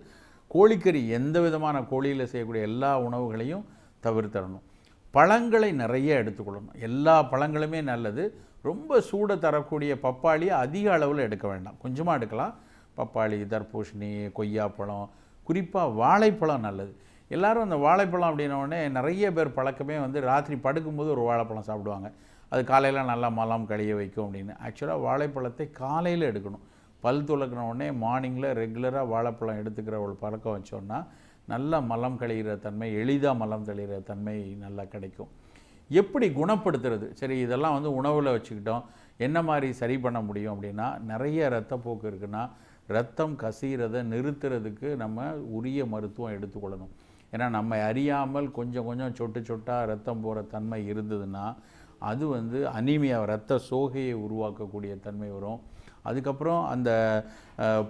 கோழிக்கறி, எந்த விதமான கோழியில் செய்யக்கூடிய எல்லா உணவுகளையும் தவிர்த்திடணும். பழங்களை நிறைய எடுத்துக்கொள்ளணும். எல்லா பழங்களுமே நல்லது. ரொம்ப சூட தரக்கூடிய பப்பாளியை அதிக அளவில் எடுக்க வேண்டாம், கொஞ்சமாக எடுக்கலாம். பப்பாளி, தர்பூசணி, கொய்யாப்பழம், குறிப்பாக வாழைப்பழம் நல்லது. எல்லோரும் அந்த வாழைப்பழம் அப்படின்னோடனே நிறைய பேர் பழக்கமே வந்து ராத்திரி படுக்கும்போது ஒரு வாழைப்பழம் சாப்பிடுவாங்க. அது காலையில் நல்லா மலம் கழிய வைக்கும் அப்படின்னு. ஆக்சுவலாக வாழைப்பழத்தை காலையில் எடுக்கணும். பல் துலக்கின உடனே மார்னிங்கில் ரெகுலராக வாழைப்பழம் எடுத்துக்கிற ஒரு பழக்கம் வச்சோன்னா நல்லா மலம் கழிகிற தன்மை, எளிதாக மலம் தெளிகிற தன்மை நல்லா கிடைக்கும். எப்படி குணப்படுத்துறது? சரி, இதெல்லாம் வந்து உணவில் வச்சுக்கிட்டோம், என்ன மாதிரி சரி பண்ண முடியும் அப்படின்னா, நிறைய இரத்தப்போக்கு இருக்குன்னா இரத்தம் கசிகிறதை நிறுத்துறதுக்கு நம்ம உரிய மருத்துவம் எடுத்துக்கொள்ளணும். ஏன்னா நம்ம அறியாமல் கொஞ்சம் கொஞ்சம் சொட்டு சொட்டாக ரத்தம் போகிற தன்மை இருந்ததுன்னா அது வந்து அனீமியா, இரத்த சோகையை உருவாக்கக்கூடிய தன்மை வரும். அதுக்கப்புறம் அந்த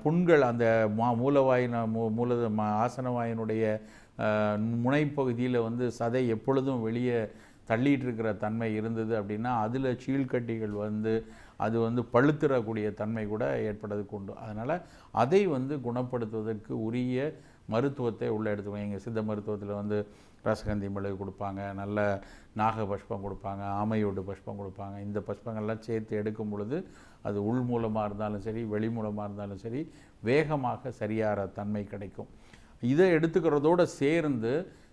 புண்கள், அந்த ஆசனவாயினுடைய முனைப்பகுதியில் வந்து சதை எப்பொழுதும் வெளியே தள்ளிட்டு இருக்கிற தன்மை இருந்தது அப்படின்னா அதில் சீழ்கட்டிகள் வந்து அது வந்து பழுத்துறக்கூடிய தன்மை கூட ஏற்படுறதுக்கு உண்டு. அதனால் அதை வந்து குணப்படுத்துவதற்கு உரிய மருத்துவத்தை உள்ளே எடுத்துக்கணும். எங்கள் சித்த மருத்துவத்தில் வந்து ரசகந்தி மிளகு கொடுப்பாங்க, நல்ல நாக பஷ்பம் கொடுப்பாங்க, ஆமையோடு பஷ்பம் கொடுப்பாங்க. இந்த பஷ்பங்கள்லாம் சேர்த்து எடுக்கும் பொழுது அது உள் மூலமாக இருந்தாலும் சரி, வெளி மூலமாக இருந்தாலும் சரி, வேகமாக சரியாகிற தன்மை கிடைக்கும். இதை எடுத்துக்கிறதோடு சேர்ந்து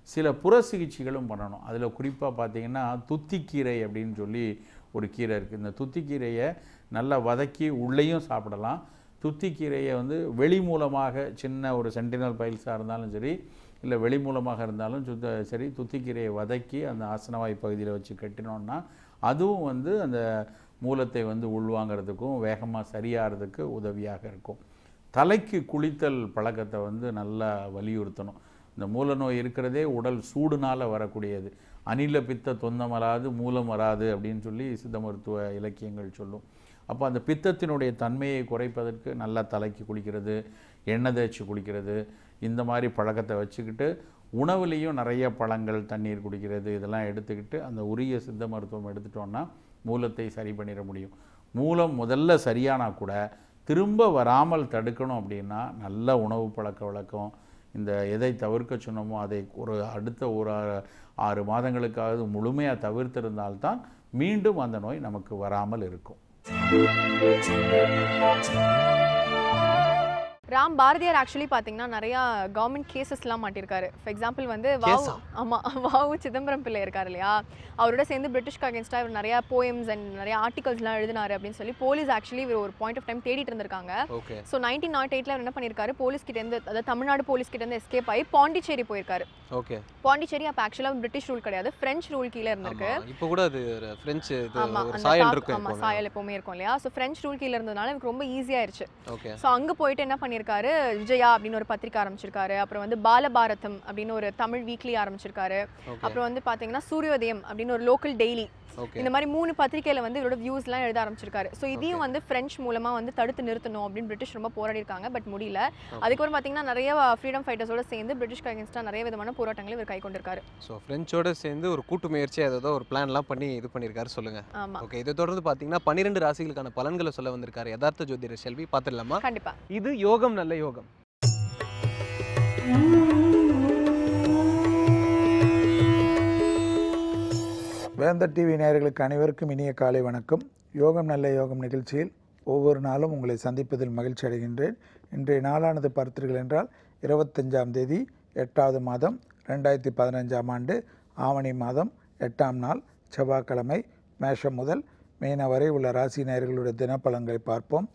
சில புற சிகிச்சைகளும் பண்ணணும். அதில் குறிப்பாக பார்த்திங்கன்னா துத்திக்கீரை அப்படின்னு சொல்லி ஒரு கீரை இருக்குது. இந்த துத்திக்கீரையை நல்லா வதக்கி உள்ளேயும் சாப்பிடலாம். துத்திக்கீரையை வந்து வெளி மூலமாக சின்ன ஒரு சென்டினல் பைல்ஸாக இருந்தாலும் சரி, இல்லை வெளி மூலமாக இருந்தாலும் சரி, துத்திக்கீரையை வதக்கி அந்த ஆசனவாய் பகுதியில் வச்சு கட்டினோன்னா அதுவும் வந்து அந்த மூலத்தை வந்து உள்வாங்கிறதுக்கும் வேகமாக சரியாகிறதுக்கு உதவியாக இருக்கும். தலைக்கு குளித்தல் பழக்கத்தை வந்து நல்லா வலியுறுத்தணும். இந்த மூலநோய் இருக்கிறதே உடல் சூடுனால் வரக்கூடியது. அனில பித்த தொந்தம் வராது, மூலம் வராது அப்படின்னு சொல்லி சித்த மருத்துவ இலக்கியங்கள் சொல்லும். அப்போ அந்த பித்தத்தினுடைய தன்மையை குறைப்பதற்கு நல்லா தலைக்கு குளிக்கிறது, எண்ணெய் தேய்ச்சி குளிக்கிறது, இந்த மாதிரி பழக்கத்தை வச்சுக்கிட்டு உணவுலேயும் நிறைய பழங்கள், தண்ணீர் குடிக்கிறது இதெல்லாம் எடுத்துக்கிட்டு அந்த உரிய சித்த மருத்துவம் எடுத்துட்டோன்னா மூலத்தை சரி பண்ணிட முடியும். மூலம் முதல்ல சரியானா கூட திரும்ப வராமல் தடுக்கணும் அப்படின்னா நல்ல உணவு பழக்க வழக்கம், இந்த எதை தவிர்க்க சொன்னோமோ அதை அடுத்த ஒரு 6 மாதங்களுக்காவது முழுமையாக தவிர்த்திருந்தால்தான் மீண்டும் அந்த நோய் நமக்கு வராமல் இருக்கும். ராம் பாரதியார் ஆக்சுவலி பார்த்தீங்கன்னா நிறையா கவர்மெண்ட் கேசஸ்லாம் மாட்டியிருக்காரு. ஃபார் எக்ஸாம்பிள் வந்து வாவு சிதம்பரம் பிள்ளை இருக்கார் இல்லையா, அவரோட சேர்ந்து பிரிட்டிஷ்க்கு அகேன்ஸ்டாக இவர் நிறையா போயம்ஸ் அண்ட் நிறைய ஆர்டிகல்ஸ்லாம் எழுதினாரு அப்படின்னு சொல்லி போலீஸ் ஆக்சுவலி இவர் ஒரு பாயிண்ட் ஆஃப் டைம் தேடிட்டு இருந்திருக்காங்க. ஸோ 1908 என்ன பண்ணியிருக்காரு, போலீஸ் கிட்டேருந்து, அதாவது தமிழ்நாடு போலீஸ் கிட்டேருந்து எஸ்கேப் ஆகி பாண்டிச்சேரி போயிருக்காரு. ஓகே, பாண்டிச்சேரி அப்போ ஆக்சுவலாக பிரிட்டிஷ் ரூல் கிடையாது, ஃப்ரெஞ்ச் ரூல் கீழே இருந்திருக்கு. இப்போ கூட அது ஃப்ரெஞ்ச் சாயல் எப்பவுமே இருக்கும் இல்லையா. ஸோ ஃப்ரெஞ்ச் ரூல் கீழே இருந்ததுனால எனக்கு ரொம்ப ஈஸியாயிருச்சு. ஓகே, ஸோ அங்கே போயிட்டு என்ன பண்ணியிருக்காரு, விஜயா அப்படின்னு ஒரு பத்திரிக்கை ஆரம்பிச்சிருக்காரு. அப்புறம் வந்து பாலபாரதம் அப்படின்னு ஒரு தமிழ் வீக்லி ஆரம்பிச்சிருக்காரு. அப்புறம் வந்து பார்த்தீங்கன்னா சூரியோதயம் அப்படின்னு ஒரு லோக்கல் டெய்லி, இந்த மாதிரி 3 பத்திரிகையில வந்து இவரோட வியூஸ்லாம் எழுத ஆரம்பிச்சிருக்காரு. ஸோ இதையும் வந்து ஃப்ரெஞ்ச் மூலமா வந்து தடுத்து நிறுத்தணும் அப்படின்னு பிரிட்டிஷ் ரொம்ப போராடி இருக்காங்க, பட் முடியல. அதுக்கப்புறம் பார்த்தீங்கன்னா நிறைய ஃப்ரீடம் ஃபைட்டர்ஸோட சேர்ந்து பிரிட்டிஷ்க்கு அகேன்ஸ்டாக நிறைய விதமான போராட்டங்களை இவர் கை கொண்டிருக்காரு. ஸோ ஃப்ரெஞ்சோட சேர்ந்து ஒரு கூட்டு முயற்சியாக ஏதோ ஒரு பிளான்லாம் பண்ணி இது பண்ணியிருக்காரு சொல்லுங்க. ஆமாம். ஓகே, இதை தொடர்ந்து பார்த்தீங்கன்னா 12 ராசிகளுக்கான பலன்களை சொல்ல வந்திருக்காரு யதார்த்த ஜோதிடர் செல்வி. பார்த்துடலாமா? கண்டிப்பா. இது யோகம் நல்ல யோகம். வேந்தர் டிவி நேயர்களுக்கு அனைவருக்கும் இனிய காலை வணக்கம். யோகம் நல்ல யோகம் நிகழ்ச்சியில் ஒவ்வொரு நாளும் உங்களை சந்திப்பதில் மகிழ்ச்சி அடைகின்றேன். இன்றைய நாளானது பார்த்தீர்கள் என்றால் 25ஆம் தேதி 8வது மாதம் 2015ஆம் ஆண்டு ஆவணி மாதம் 8ஆம் நாள் செவ்வாய்க்கிழமை. மேஷம் முதல் மீன வரை உள்ள ராசி நேயர்களுடைய தினப்பலன்களை பார்ப்போம்.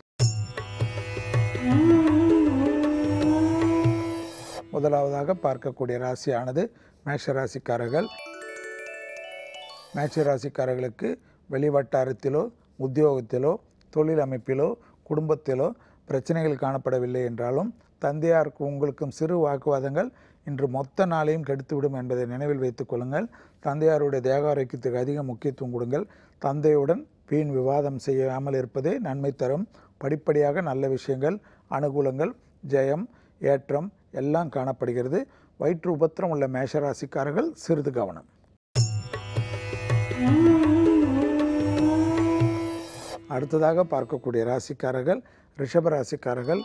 முதலாவதாக பார்க்கக்கூடிய ராசியானது மேஷ ராசிக்காரர்கள். மேஷ ராசிக்காரர்களுக்கு வெளிவட்டாரத்திலோ உத்தியோகத்திலோ தொழில் அமைப்பிலோ குடும்பத்திலோ பிரச்சனைகள் காணப்படவில்லை என்றாலும் தந்தையாருக்கு உங்களுக்கும் சிறு வாக்குவாதங்கள் இன்று மொத்த நாளையும் கெடுத்துவிடும் என்பதை நினைவில் வைத்துக் கொள்ளுங்கள். தந்தையாருடைய தேக ஆரோக்கியத்துக்கு அதிக முக்கியத்துவம் கொடுங்கள். தந்தையுடன் வீண் விவாதம் செய்யாமல் இருப்பதே நன்மை தரும். படிப்படியாக நல்ல விஷயங்கள், அனுகூலங்கள், ஜெயம், ஏற்றம் எல்லாம் காணப்படுகிறது. வயிற்று உபத்திரம் உள்ள மேஷராசிக்காரர்கள் சிறிது கவனம். அடுத்ததாக பார்க்கக்கூடிய ராசிக்காரர்கள் ரிஷப ராசிக்காரர்கள்.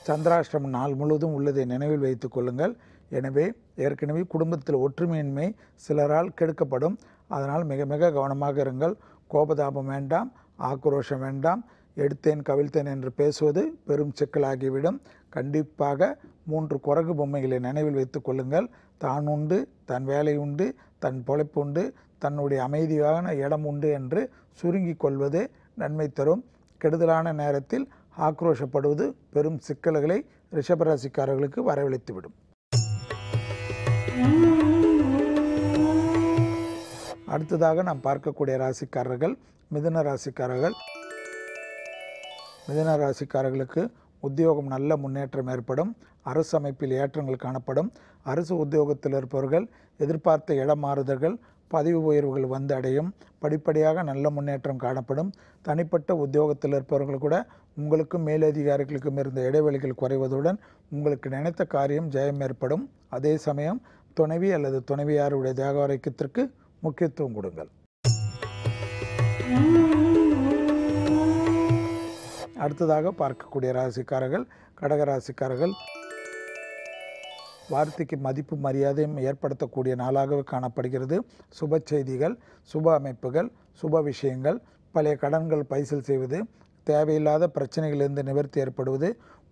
சந்திராஷ்டிரமம் நாள் முழுவதும் உள்ளதை நினைவில் வைத்துக் கொள்ளுங்கள். எனவே ஏற்கனவே குடும்பத்தில் ஒற்றுமையின்மை சிலரால் கெடுக்கப்படும். அதனால் மிக மிக கவனமாக இருங்கள். கோபதாபம் வேண்டாம், ஆக்ரோஷம் வேண்டாம். எடுத்தேன் கவிழ்த்தேன் என்று பேசுவது பெரும் சிக்கலாகிவிடும். கண்டிப்பாக 3 குரங்கு பொம்மைகளை நினைவில் வைத்துக் கொள்ளுங்கள். தான் உண்டு, தன் வேலை உண்டு, தன் பொழைப்பு உண்டு, தன்னுடைய அமைதியான இடம் உண்டு என்று சுருங்கி கொள்வது நன்மை தரும். கெடுதலான நேரத்தில் ஆக்ரோஷப்படுவது பெரும் சிக்கல்களை ரிஷபராசிக்காரர்களுக்கு வரவழைத்துவிடும். அடுத்ததாக நாம் பார்க்கக்கூடிய ராசிக்காரர்கள் மிதுன ராசிக்காரர்கள். மிதுன ராசிக்காரர்களுக்கு உத்தியோகம் நல்ல முன்னேற்றம் ஏற்படும். அரசு அமைப்பில் ஏற்றங்கள் காணப்படும். அரசு உத்தியோகத்தில் இருப்பவர்கள் எதிர்பார்த்த இடம் மாறுதல்கள், பதவி உயர்வுகள் வந்து அடையும். படிப்படியாக நல்ல முன்னேற்றம் காணப்படும். தனிப்பட்ட உத்தியோகத்தில் இருப்பவர்கள் கூட உங்களுக்கும் மேலதிகாரிகளுக்கும் இருந்த இடைவெளிகள் குறைவதுடன் உங்களுக்கு நினைத்த காரியம் ஜெயம் ஏற்படும். அதே சமயம் துணைவி அல்லது துணைவியாருடைய தேக ஆரோக்கியத்திற்கு முக்கியத்துவம் கொடுங்கள். அடுத்ததாக பார்க்கக்கூடிய ராசிக்காரர்கள் கடகராசிக்காரர்கள். வார்த்தைக்கு மதிப்பு மரியாதையும் ஏற்படுத்தக்கூடிய நாளாகவே காணப்படுகிறது. சுப செய்திகள், சுப அமைப்புகள், சுப விஷயங்கள், பழைய கடன்கள் பைசல் செய்வது, தேவையில்லாத பிரச்சனைகளிலிருந்து நிவர்த்தி ஏற்படுவது,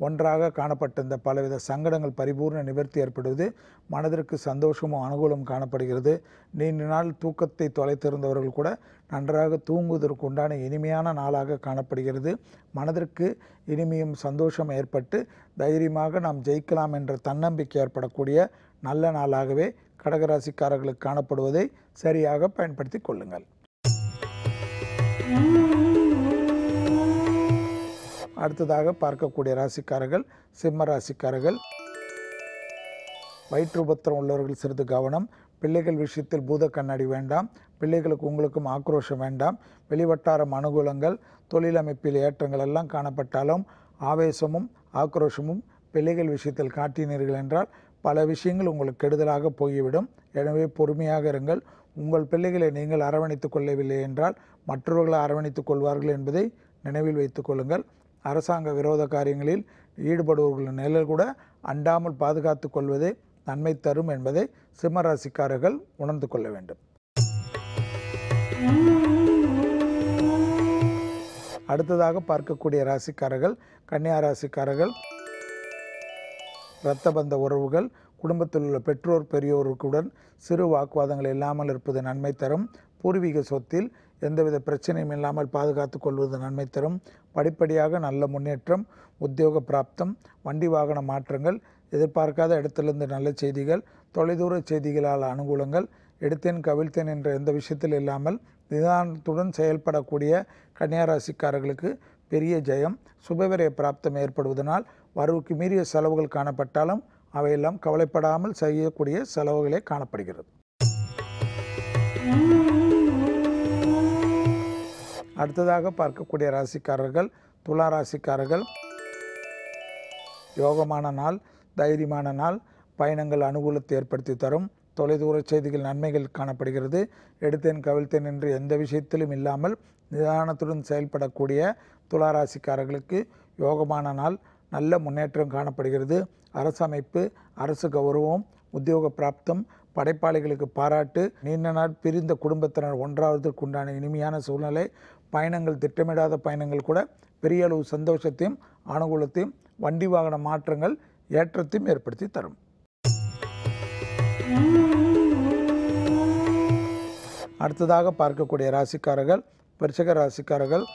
ஒன்றாக காணப்பட்டிருந்த பலவித சங்கடங்கள் பரிபூர்ண நிவர்த்தி ஏற்படுவது, மனதிற்கு சந்தோஷமும் அனுகூலம் காணப்படுகிறது. நீண்ட நாள் தூக்கத்தை தொலைத்திருந்தவர்கள் கூட நன்றாக தூங்குவதற்கு உண்டான இனிமையான நாளாக காணப்படுகிறது. மனதிற்கு இனிமையும் சந்தோஷம் ஏற்பட்டு தைரியமாக நாம் ஜெயிக்கலாம் என்ற தன்னம்பிக்கை ஏற்படக்கூடிய நல்ல நாளாகவே கடகராசிக்காரர்களுக்கு காணப்படுவதை சரியாக பயன்படுத்தி கொள்ளுங்கள். அடுத்ததாக பார்க்கக்கூடிய ராசிக்காரர்கள் சிம்ம ராசிக்காரர்கள். வயிற்று உபத்திரம் உள்ளவர்கள் சிறிது கவனம். பிள்ளைகள் விஷயத்தில் பூத கண்ணாடி வேண்டாம். பிள்ளைகளுக்கு உங்களுக்கும் ஆக்ரோஷம் வேண்டாம். வெளிவட்டாரம் அனுகூலங்கள், தொழில் அமைப்பில் ஏற்றங்கள் எல்லாம் காணப்பட்டாலும் ஆவேசமும் ஆக்ரோஷமும் பிள்ளைகள் விஷயத்தில் காட்டினீர்கள் என்றால் பல விஷயங்கள் உங்களுக்கு கெடுதலாக போய்விடும். எனவே பொறுமையாக இருங்கள். உங்கள் பிள்ளைகளை நீங்கள் அரவணைத்துக் கொள்ளவில்லை என்றால் மற்றவர்களை அரவணைத்துக் கொள்வார்கள் என்பதை நினைவில் வைத்துக் கொள்ளுங்கள். அரசாங்க விரோத காரியங்களில் ஈடுபடுபவர்களின் நிழல் கூட அண்டாமல் பாதுகாத்து கொள்வதே நன்மை தரும் என்பதை சிம்ம ராசிக்காரர்கள் உணர்ந்து கொள்ள வேண்டும். அடுத்ததாக பார்க்கக்கூடிய ராசிக்காரர்கள் கன்னியா ராசிக்காரர்கள். இரத்த பந்த உறவுகள், குடும்பத்தில் உள்ள பெற்றோர் பெரியோருக்குடன் சிறு வாக்குவாதங்கள் இல்லாமல் இருப்பது நன்மை தரும். பூர்வீக சொத்தில் எந்தவித பிரச்சனையும் இல்லாமல் பாதுகாத்து கொள்வது நன்மை தரும். படிப்படியாக நல்ல முன்னேற்றம், உத்தியோக பிராப்தம், வண்டி வாகன மாற்றங்கள், எதிர்பார்க்காத இடத்திலிருந்து நல்ல செய்திகள், தொலைதூர செய்திகளால் அனுகூலங்கள், எடுத்தேன் கவிழ்த்தேன் என்ற எந்த விஷயத்தில் இல்லாமல் நிதானத்துடன் செயல்படக்கூடிய கன்னியாராசிக்காரர்களுக்கு பெரிய ஜெயம், சுபவிரய பிராப்தம் ஏற்படுவதனால் வரவுக்கு மீறிய செலவுகள் காணப்பட்டாலும் அவையெல்லாம் கவலைப்படாமல் செய்யக்கூடிய செலவுகளே காணப்படுகிறது. அடுத்ததாக பார்க்கக்கூடிய ராசிக்காரர்கள் துலா ராசிக்காரர்கள். யோகமான நாள், தைரியமான நாள், பயணங்கள் அனுகூலத்தை ஏற்படுத்தி தரும். தொலைதூர செய்திகள் நன்மைகள் காணப்படுகிறது. எடுத்தேன் கவிழ்த்தேன் என்று எந்த விஷயத்திலும் இல்லாமல் நிதானத்துடன் செயல்படக்கூடிய துளாராசிக்காரர்களுக்கு யோகமான நாள், நல்ல முன்னேற்றம் காணப்படுகிறது. அரசமைப்பு, அரசு கௌரவம், உத்தியோக பிராப்தம், படைப்பாளிகளுக்கு பாராட்டு, நீண்ட நாள் பிரிந்த குடும்பத்தினர் ஒன்றாவதற்கு உண்டான இனிமையான சூழ்நிலை, பயணங்கள், திட்டமிடாத பயணங்கள் கூட பெரிய அளவு சந்தோஷத்தையும் அனுகூலத்தையும், வண்டி வாகன மாற்றங்கள் ஏற்றத்தையும் ஏற்படுத்தி தரும். அடுத்ததாக பார்க்கக்கூடிய ராசிக்காரர்கள் விருச்சிக ராசிக்காரர்கள்.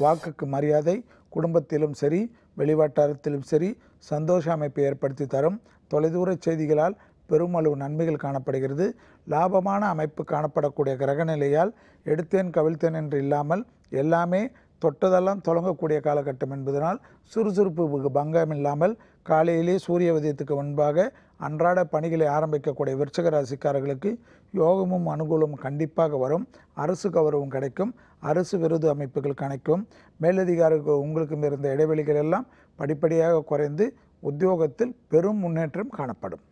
வாக்குக்கு மரியாதை, குடும்பத்திலும் சரி வெளிவட்டாரத்திலும் சரி சந்தோஷ அமைப்பை ஏற்படுத்தி தரும். தொலைதூர செய்திகளால் பெருமளவு நன்மைகள் காணப்படுகிறது. லாபமான அமைப்பு காணப்படக்கூடிய கிரகநிலையால் எடுத்தேன் கவிழ்த்தேன் என்று இல்லாமல் எல்லாமே தொட்டதெல்லாம் தொடங்கக்கூடிய காலகட்டம் என்பதனால் சுறுசுறுப்பு பங்கம் இல்லாமல் காலையிலே சூரிய உதயத்துக்கு முன்பாக அன்றாட பணிகளை ஆரம்பிக்கக்கூடிய விருச்சிக ராசிக்காரர்களுக்கு யோகமும் அனுகூலமும் கண்டிப்பாக வரும். அரசு கௌரவம் கிடைக்கும். அரசு விருது அமைப்புகள் கிடைக்கும். மேலதிகாரிகள் உங்களுக்கும் இருந்த இடைவெளிகள் எல்லாம் படிப்படியாக குறைந்து உத்தியோகத்தில் பெரும் முன்னேற்றம் காணப்படும்.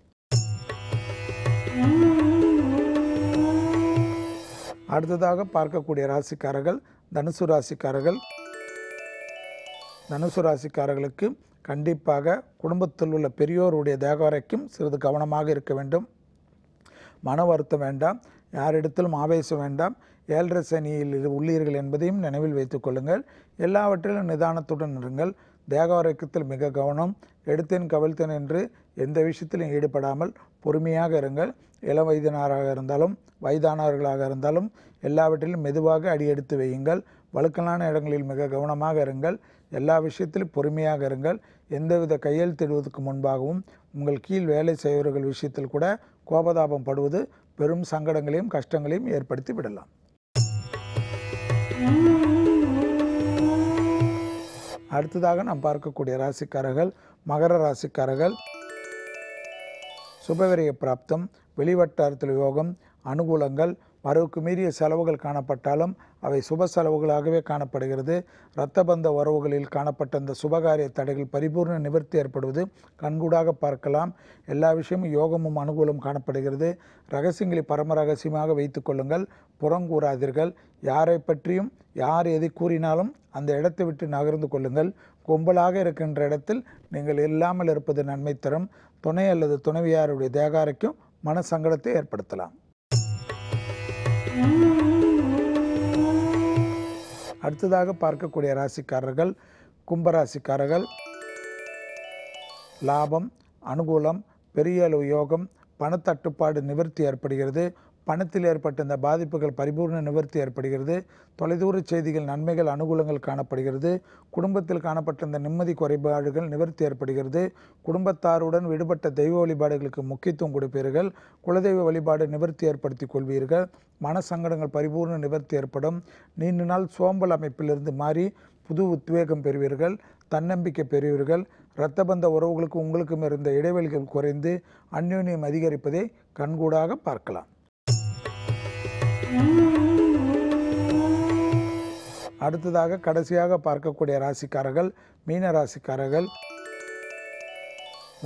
அடுத்ததாக பார்க்கக்கூடிய ராசிக்காரர்கள் தனுசு ராசிக்காரர்கள். தனுசு ராசிக்காரர்களுக்கு கண்டிப்பாக குடும்பத்தில் உள்ள பெரியோருடைய தேகாரைக்கும் சிறிது கவனமாக இருக்க வேண்டும். மன வருத்தம் வேண்டாம், யாரிடத்திலும் ஆவேசம் வேண்டாம். 7.5 சனியில் உள்ளீர்கள் என்பதையும் நினைவில் வைத்துக் கொள்ளுங்கள். எல்லாவற்றிலும் நிதானத்துடன் இருங்கள். தேகாரோக்கியத்தில் மிக கவனம். எடுத்தேன் கவிழ்த்தேன் என்று எந்த விஷயத்திலும் ஈடுபடாமல் பொறுமையாக இருங்கள். இளம் வயதினராக இருந்தாலும் வயதானவர்களாக இருந்தாலும் எல்லாவற்றிலும் மெதுவாக அடியெடுத்து வையுங்கள். வழுக்கலான இடங்களில் மிக கவனமாக இருங்கள். எல்லா விஷயத்திலும் பொறுமையாக இருங்கள். எந்தவித கையெழுத்திடுவதற்கு முன்பாகவும் உங்கள் கீழ் வேலை செய்பவர்கள் விஷயத்தில் கூட கோபதாபம் படுவது பெரும் சங்கடங்களையும் கஷ்டங்களையும் ஏற்படுத்தி விடலாம். அடுத்ததாக நாம் பார்க்கக்கூடிய ராசிக்காரர்கள் மகர ராசிக்காரர்கள். சுபவிரய பிராப்தம், வெளிவட்டாரத்தில் யோகம், அனுகூலங்கள், வரவுக்கு மீறிய செலவுகள் காணப்பட்டாலும் அவை சுப செலவுகளாகவே காணப்படுகிறது. இரத்த பந்த உறவுகளில் காணப்பட்ட அந்த சுபகாரிய தடைகள் பரிபூர்ண நிவர்த்தி ஏற்படுவது கண்கூடாக பார்க்கலாம். எல்லா விஷயமும் யோகமும் அனுகூலம் காணப்படுகிறது. ரகசியங்களை பரம ரகசியமாக வைத்து கொள்ளுங்கள். புறங்கூறாதீர்கள். யாரை பற்றியும் யார் எதை கூறினாலும் அந்த இடத்தை விட்டு நகர்ந்து கொள்ளுங்கள். கும்பலாக இருக்கின்ற இடத்தில் நீங்கள் இல்லாமல் இருப்பது நன்மை தரும். துணை அல்லது துணைவியாருடைய தேகாரைக்கும் மன சங்கடத்தை ஏற்படுத்தலாம். அடுத்ததாக பார்க்கக்கூடிய ராசிக்காரர்கள் கும்பராசிக்காரர்கள். லாபம், அனுகூலம், பெரிய அளவு யோகம், பணத்தட்டுப்பாடு நிவர்த்தி ஏற்படுகிறது. பணத்தில் ஏற்பட்ட இந்த பாதிப்புகள் பரிபூர்ண நிவர்த்தி ஏற்படுகிறது. தொலைதூர செய்திகள் நன்மைகள் அனுகூலங்கள் காணப்படுகிறது. குடும்பத்தில் காணப்பட்ட இந்த நிம்மதி குறைபாடுகள் நிவர்த்தி ஏற்படுகிறது. குடும்பத்தாருடன் விடுபட்ட தெய்வ வழிபாடுகளுக்கு முக்கியத்துவம் கொடுப்பீர்கள். குலதெய்வ வழிபாடு நிவர்த்தி ஏற்படுத்தி கொள்வீர்கள். மன சங்கடங்கள் பரிபூர்ண நிவர்த்தி ஏற்படும். நீண்ட நாள் சோம்பல் அமைப்பிலிருந்து மாறி புது உத்வேகம் பெறுவீர்கள். தன்னம்பிக்கை பெறுவீர்கள். இரத்த பந்த உறவுகளுக்கு உங்களுக்கும் இருந்த இடைவெளிகள் குறைந்து அந்யோன்யம் அதிகரிப்பதை கண்கூடாக பார்க்கலாம். அடுத்ததாக கடைசியாக பார்க்கக்கூடிய ராசிக்காரர்கள் மீன ராசிக்காரர்கள்.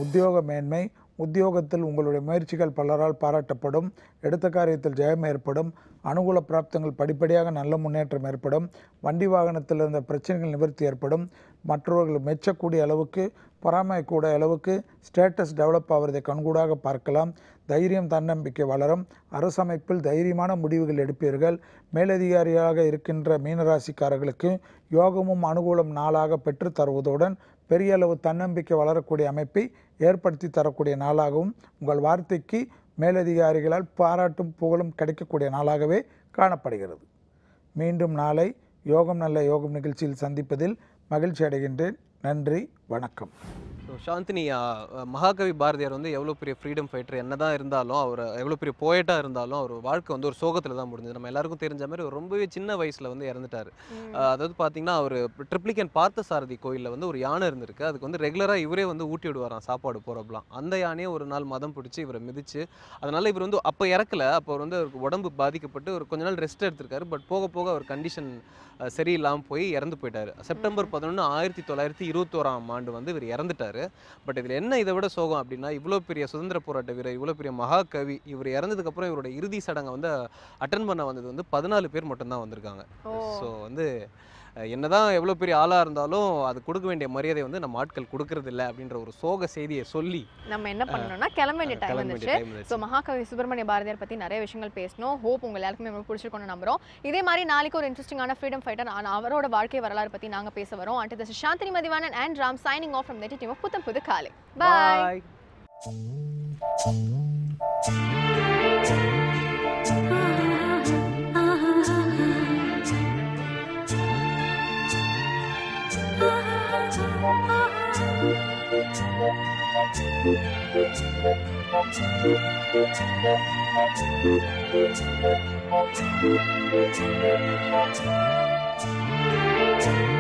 உத்தியோக மேன்மை, உத்தியோகத்தில் உங்களுடைய முயற்சிகள் பலரால் பாராட்டப்படும், எடுத்த காரியத்தில் ஜெயம் ஏற்படும், அனுகூல பிராப்தங்கள் படிப்படியாக நல்ல முன்னேற்றம் ஏற்படும், வண்டி வாகனத்தில் இருந்த பிரச்சனைகள் நிவர்த்தி ஏற்படும், மற்றவர்கள் மெச்சக்கூடிய அளவுக்கு பராமரிக்கக்கூடிய அளவுக்கு ஸ்டேட்டஸ் டெவலப் ஆவதை கண்கூடாக பார்க்கலாம். தைரியம் தன்னம்பிக்கை வளரும், அரசமைப்பில் தைரியமான முடிவுகள் எடுப்பீர்கள். மேலதிகாரியாக இருக்கின்ற மீனராசிக்காரர்களுக்கு யோகமும் அனுகூலம் நாளாக பெற்று தருவதுடன் பெரிய அளவு தன்னம்பிக்கை வளரக்கூடிய அமைப்பை ஏற்படுத்தி தரக்கூடிய நாளாகவும் உங்கள் வார்த்தைக்கு மேலதிகாரிகளால் பாராட்டும் புகழும் கிடைக்கக்கூடிய நாளாகவே காணப்படுகிறது. மீண்டும் நாளை யோகம் நல்ல யோகம் நிகழ்ச்சியில் சந்திப்பதில் மகிழ்ச்சி அடைகின்றேன். நன்றி, வணக்கம். ஸோ சாந்தினி, மகாகவி பாரதியார் வந்து எவ்வளோ பெரிய ஃப்ரீடம் ஃபைட்டர் என்னதான் இருந்தாலும், அவர் எவ்வளோ பெரிய போயட்டாக இருந்தாலும் அவர் வாழ்க்கை வந்து ஒரு சோகத்தில் தான் முடிஞ்சது. நம்ம எல்லாருக்கும் தெரிஞ்ச மாதிரி ஒரு ரொம்பவே சின்ன வயசில் வந்து இறந்துட்டார். அதாவது பார்த்தீங்கன்னா அவர் ட்ரிப்ளிகேன் பார்த்தசாரதி கோயிலில் வந்து ஒரு யானை இருந்திருக்கு. அதுக்கு வந்து ரெகுலராக இவரே வந்து ஊட்டி விடுவாராம் சாப்பாடு போகிறப்பலாம். அந்த யானையை ஒரு நாள் மதம் பிடிச்சி இவரை மிதிச்சு, அதனால் இவர் வந்து அப்போ இறக்கல. அப்போ அவர் வந்து அவருக்கு உடம்பு பாதிக்கப்பட்டு ஒரு கொஞ்ச நாள் ரெஸ்ட் எடுத்திருக்காரு. பட் போக போக அவர் கண்டிஷன் சரியில்லாமல் போய் இறந்து போயிட்டார். செப்டம்பர் 11, 1921 வந்து இவர் இறந்துட்டார். பட் இதில் என்ன இதை விட சோகம் அப்படின்னா, இவ்வளோ பெரிய சுதந்திர போராட்ட வீரர், இவ்வளோ பெரிய மகாகவி, இவர் இறந்ததுக்கப்புறம் இவரோட இறுதி சடங்கை வந்து அட்டன் பண்ண வந்தது வந்து 14 பேர் மட்டும்தான் வந்திருக்காங்க. ஸோ வந்து என்னதான் எவ்வளோ பெரிய ஆளாக இருந்தாலும் அது கொடுக்க வேண்டிய மரியாதை வந்து நம்ம ஆட்கள் கொடுக்கறது இல்லை அப்படின்ற ஒரு சோக செய்தியை சொல்லி நம்ம என்ன பண்ணணும்னா கிளம்ப வேண்டிய டைம் வந்துச்சு. ஸோ மகாகவி சுப்பிரமணிய பாரதியார் பற்றி நிறைய விஷயங்கள் பேசணும். ஹோப் உங்கள் எல்லாருக்குமே ரொம்ப பிடிச்சிருக்கோன்னு நம்புறோம். இதே மாதிரி நாளைக்கு ஒரு இன்ட்ரெஸ்டிங்கான ஃப்ரீடம் ஃபைட்டர் அவரோட வாழ்க்கை வரலாறு பற்றி நாங்கள் பேச வரோம். And this is Chandini Mathivanan and Ram signing off from the team of Putham Pudhu காலை. பாய். Thank you.